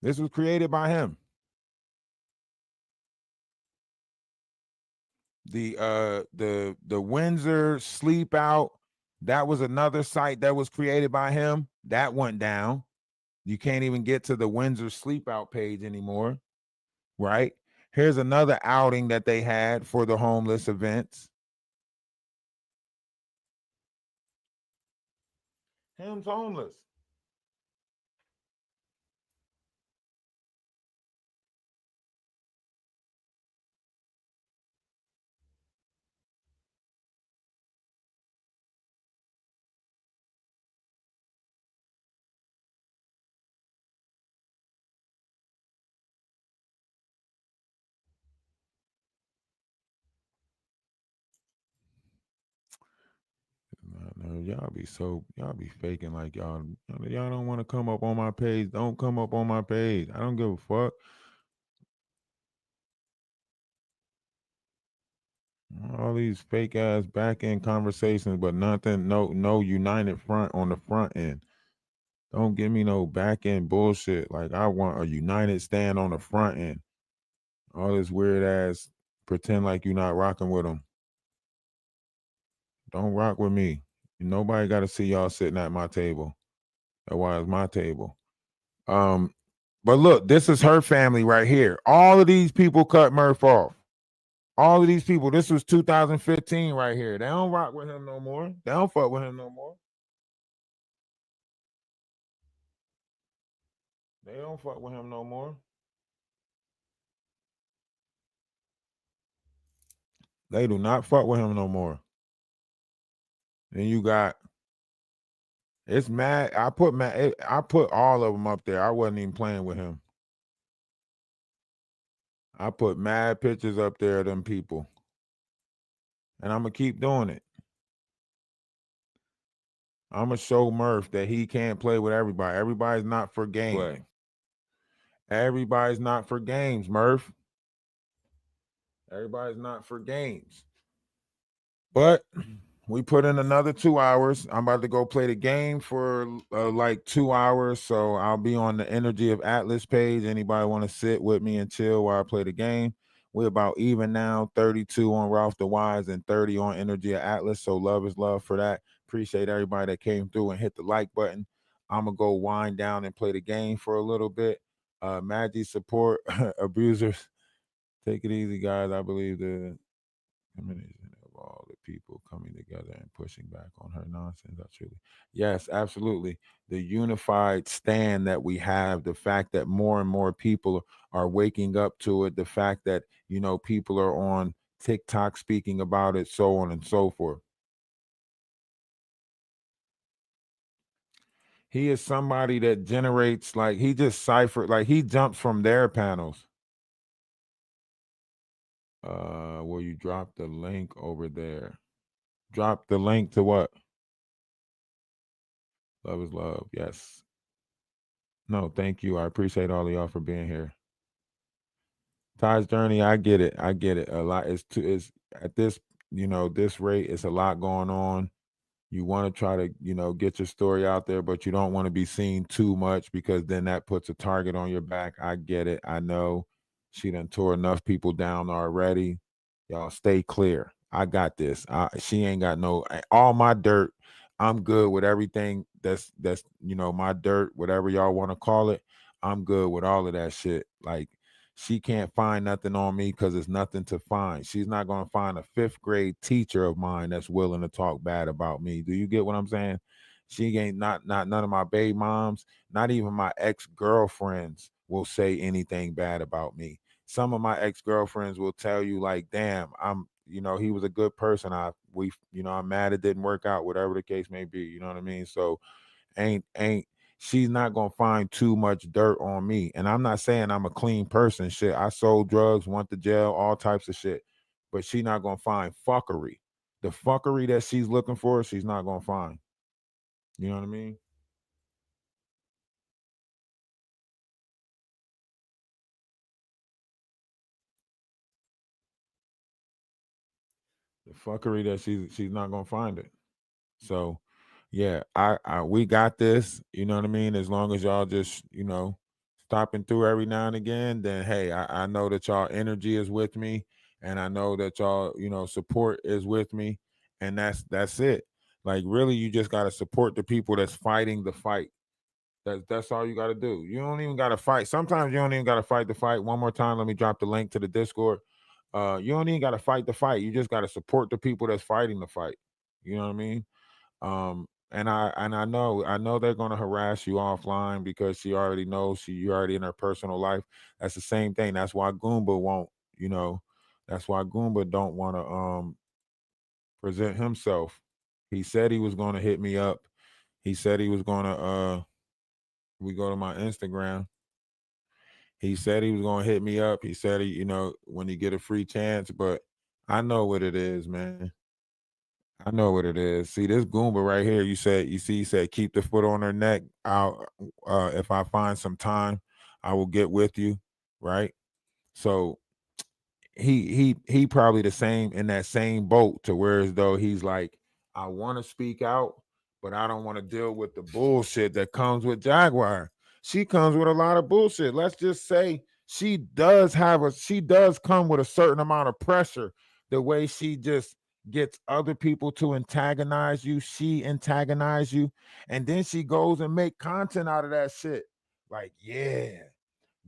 This was created by him. The Windsor Sleep Out, that was another site that was created by him. That went down. You can't even get to the Windsor Sleep Out page anymore, right? Here's another outing that they had for the homeless events. Him's homeless. No, y'all be faking like y'all don't want to come up on my page. Don't come up on my page. I don't give a fuck. All these fake ass back end conversations, but nothing, no united front on the front end. Don't give me no back end bullshit. Like I want a united stand on the front end. All this weird ass pretend like you're not rocking with them. Don't rock with me. Nobody got to see y'all sitting at my table. That's why it's my table. But look, this is her family right here. All of these people cut Murf off. All of these people. This was 2015 right here. They don't rock with him no more. They don't fuck with him no more. They don't fuck with him no more. They do not fuck with him no more. Then you got, it's mad. I put all of them up there. I wasn't even playing with him. I put mad pictures up there of them people. And I'm going to keep doing it. I'm going to show Murf that he can't play with everybody. Everybody's not for games. Everybody's not for games, Murf. Everybody's not for games. But we put in another 2 hours. I'm about to go play the game for like 2 hours. So I'll be on the Energy of Atlas page. Anybody want to sit with me and chill while I play the game? We're about even now, 32 on Ralph the Wise and 30 on Energy of Atlas. So love is love for that. Appreciate everybody that came through and hit the like button. I'm going to go wind down and play the game for a little bit. Maggie support abusers. Take it easy, guys. I believe the combination of all the people coming together and pushing back on her nonsense. Yes, absolutely. The unified stand that we have, the fact that more and more people are waking up to it, the fact that, people are on TikTok speaking about it, so on and so forth. He is somebody that generates, like, he just ciphered, like, he jumps from their panels. Will you drop the link over there? Drop the link to what? Love is love. Yes. No, thank you. I appreciate all of y'all for being here. Ty's journey, I get it. A lot is at this, this rate, it's a lot going on. You want to try to, get your story out there, but you don't want to be seen too much because then that puts a target on your back. I get it. I know she done tore enough people down already. Y'all stay clear. I got this. She ain't got all my dirt. I'm good with everything that's my dirt, whatever y'all want to call it. I'm good with all of that shit. Like, she can't find nothing on me because there's nothing to find. She's not going to find a 5th grade teacher of mine that's willing to talk bad about me. Do you get what I'm saying? She ain't not none of my baby moms, not even my ex-girlfriends will say anything bad about me. Some of my ex-girlfriends will tell you, like, damn, he was a good person. I'm mad it didn't work out, whatever the case may be. You know what I mean? So she's not gonna find too much dirt on me. And I'm not saying I'm a clean person. Shit, I sold drugs, went to jail, all types of shit. but she's not gonna find fuckery. The fuckery that she's looking for, she's not gonna find. You know what I mean? The fuckery that she's not gonna find it. So yeah, I we got this, you know what I mean? As long as y'all just, stopping through every now and again, then hey, I know that y'all energy is with me, and I know that y'all, support is with me, and that's it. Like really, you just gotta support the people that's fighting the fight. That's all you gotta do. You don't even gotta fight. Sometimes you don't even gotta fight the fight. One more time, let me drop the link to the Discord. You don't even gotta fight the fight. You just gotta support the people that's fighting the fight. You know what I mean? And I know they're gonna harass you offline because she already knows you already in her personal life. That's the same thing. That's why Goomba won't, that's why Goomba don't want to present himself. He said he was gonna hit me up. He said he was gonna we go to my Instagram. He said he was gonna hit me up. He said when he get a free chance, but I know what it is, man. I know what it is. See this Goomba right here. He said keep the foot on her neck. I'll if I find some time, I will get with you. Right. So he probably the same in that same boat to where as though he's like, I want to speak out, but I don't want to deal with the bullshit that comes with Jaguar. She comes with a lot of bullshit. Let's just say she does come with a certain amount of pressure. The way she just gets other people to antagonize you, she antagonize you, and then she goes and make content out of that shit. Like, yeah,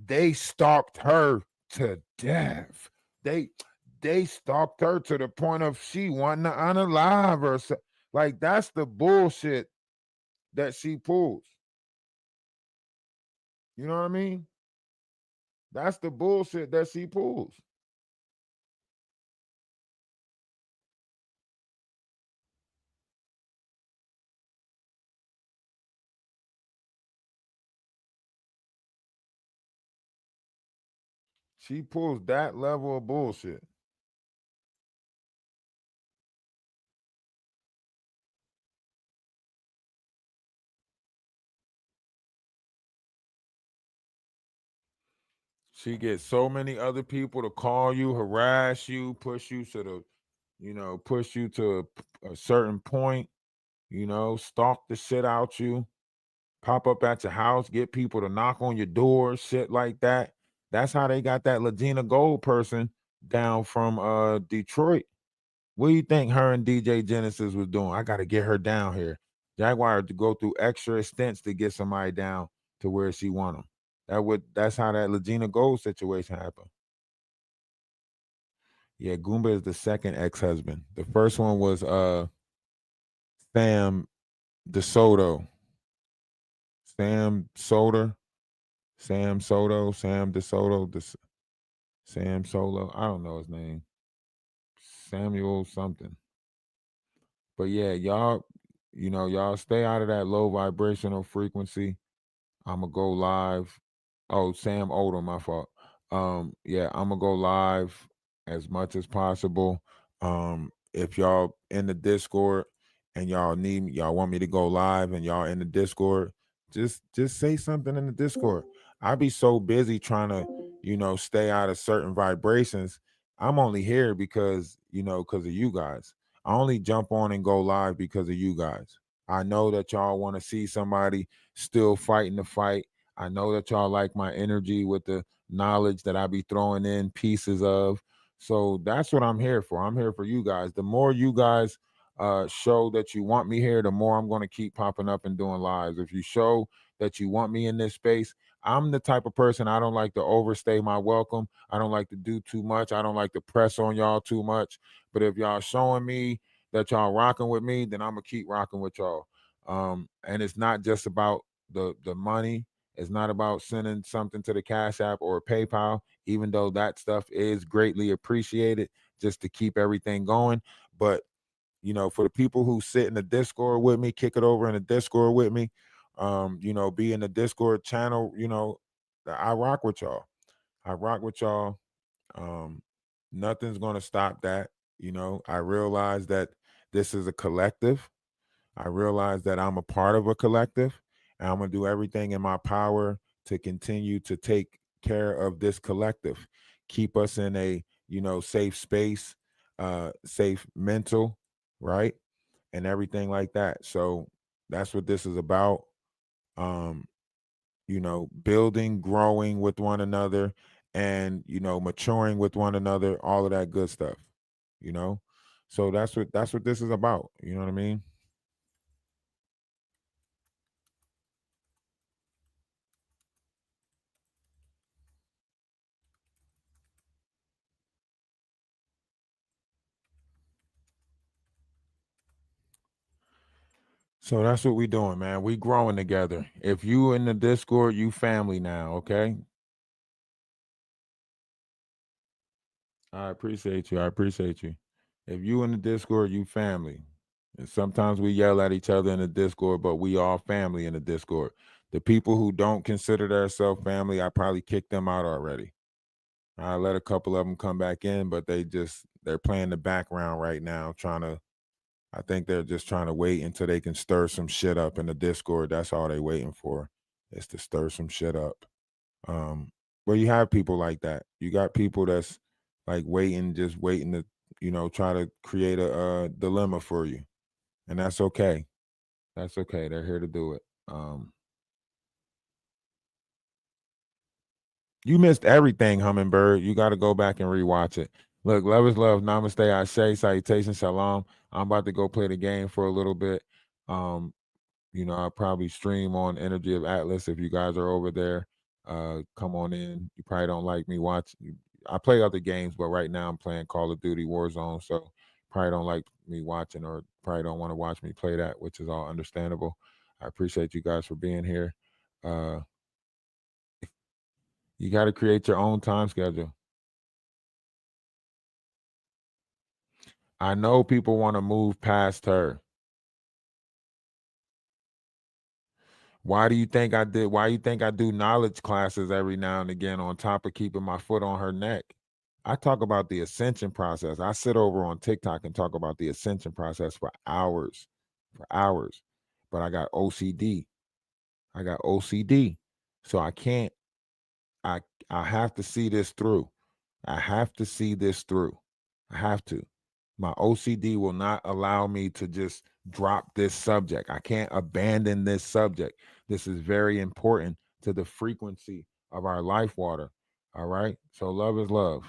they stalked her to death. They they stalked her to the point of she wanting to unalive herself. Like that's the bullshit that she pulls. You know what I mean? That's the bullshit that she pulls. She pulls that level of bullshit. She gets so many other people to call you, harass you, push you to push you to a certain point, stalk the shit out you, pop up at your house, get people to knock on your door, shit like that. That's how they got that Legina Gold person down from Detroit. What do you think her and DJ Genesis was doing? I gotta get her down here. Jaguar had to go through extra extents to get somebody down to where she want them. That's how that Legina Gold situation happened. Yeah, Goomba is the second ex-husband. The first one was Sam DeSoto. Sam Soder. Sam Soto. Sam DeSoto. Sam Solo. I don't know his name. Samuel something. But yeah, y'all stay out of that low vibrational frequency. I'ma go live. Oh, Sam Odom, my fault. Yeah, I'm gonna go live as much as possible. If y'all in the Discord and y'all want me to go live and y'all in the Discord, just say something in the Discord. I be so busy trying to, stay out of certain vibrations. I'm only here because of you guys. I only jump on and go live because of you guys. I know that y'all want to see somebody still fighting the fight. I know that y'all like my energy with the knowledge that I be throwing in pieces of. So that's what I'm here for. I'm here for you guys. The more you guys show that you want me here, the more I'm going to keep popping up and doing lives. If you show that you want me in this space, I'm the type of person, I don't like to overstay my welcome. I don't like to do too much. I don't like to press on y'all too much. But if y'all showing me that y'all rocking with me, then I'm gonna keep rocking with y'all. And it's not just about the money. It's not about sending something to the Cash App or PayPal, even though that stuff is greatly appreciated just to keep everything going. But for the people who sit in the Discord with me, kick it over in the Discord with me, be in the Discord channel, I rock with y'all. I rock with y'all. Um, Nothing's going to stop that. You know, I realize that this is a collective. I realize that I'm a part of a collective, and I'm going to do everything in my power to continue to take care of this collective, keep us in a, you know, safe space, safe mental, right? And everything like that. So that's what this is about. Um, you know, building, growing with one another, and, you know, maturing with one another, all of that good stuff, you know. So that's what this is about. You know what I mean? So that's what we doing, man. We growing together. If you in the Discord, you family now, okay? I appreciate you. I appreciate you. If you in the Discord, you family. And sometimes we yell at each other in the Discord, but we all family in the Discord. The people who don't consider themselves family, I probably kicked them out already. I let a couple of them come back in, but they're playing the background right now, I think they're just trying to wait until they can stir some shit up in the Discord. That's all they waiting for, is to stir some shit up. But you have people like that. You got people that's like just waiting to, you know, try to create a dilemma for you. And that's okay. That's okay. They're here to do it. You missed everything, Hummingbird. You got to go back and rewatch it. Look, love is love. Namaste, Ashe, salutations, shalom. I'm about to go play the game for a little bit. You know, I'll probably stream on Energy of Atlas if you guys are over there. Come on in. You probably don't like me watching. I play other games, but right now I'm playing Call of Duty Warzone, so probably don't like me watching, or probably don't want to watch me play that, which is all understandable. I appreciate you guys for being here. You got to create your own time schedule. I know people want to move past her. Why do you think I did? Why you think I do knowledge classes every now and again on top of keeping my foot on her neck? I talk about the ascension process. I sit over on TikTok and talk about the ascension process for hours, But I got OCD. I got OCD. So I can't, I have to see this through. I have to see this through. I have to. My OCD will not allow me to just drop this subject. I can't abandon this subject. This is very important to the frequency of our life water. All right. So love is love.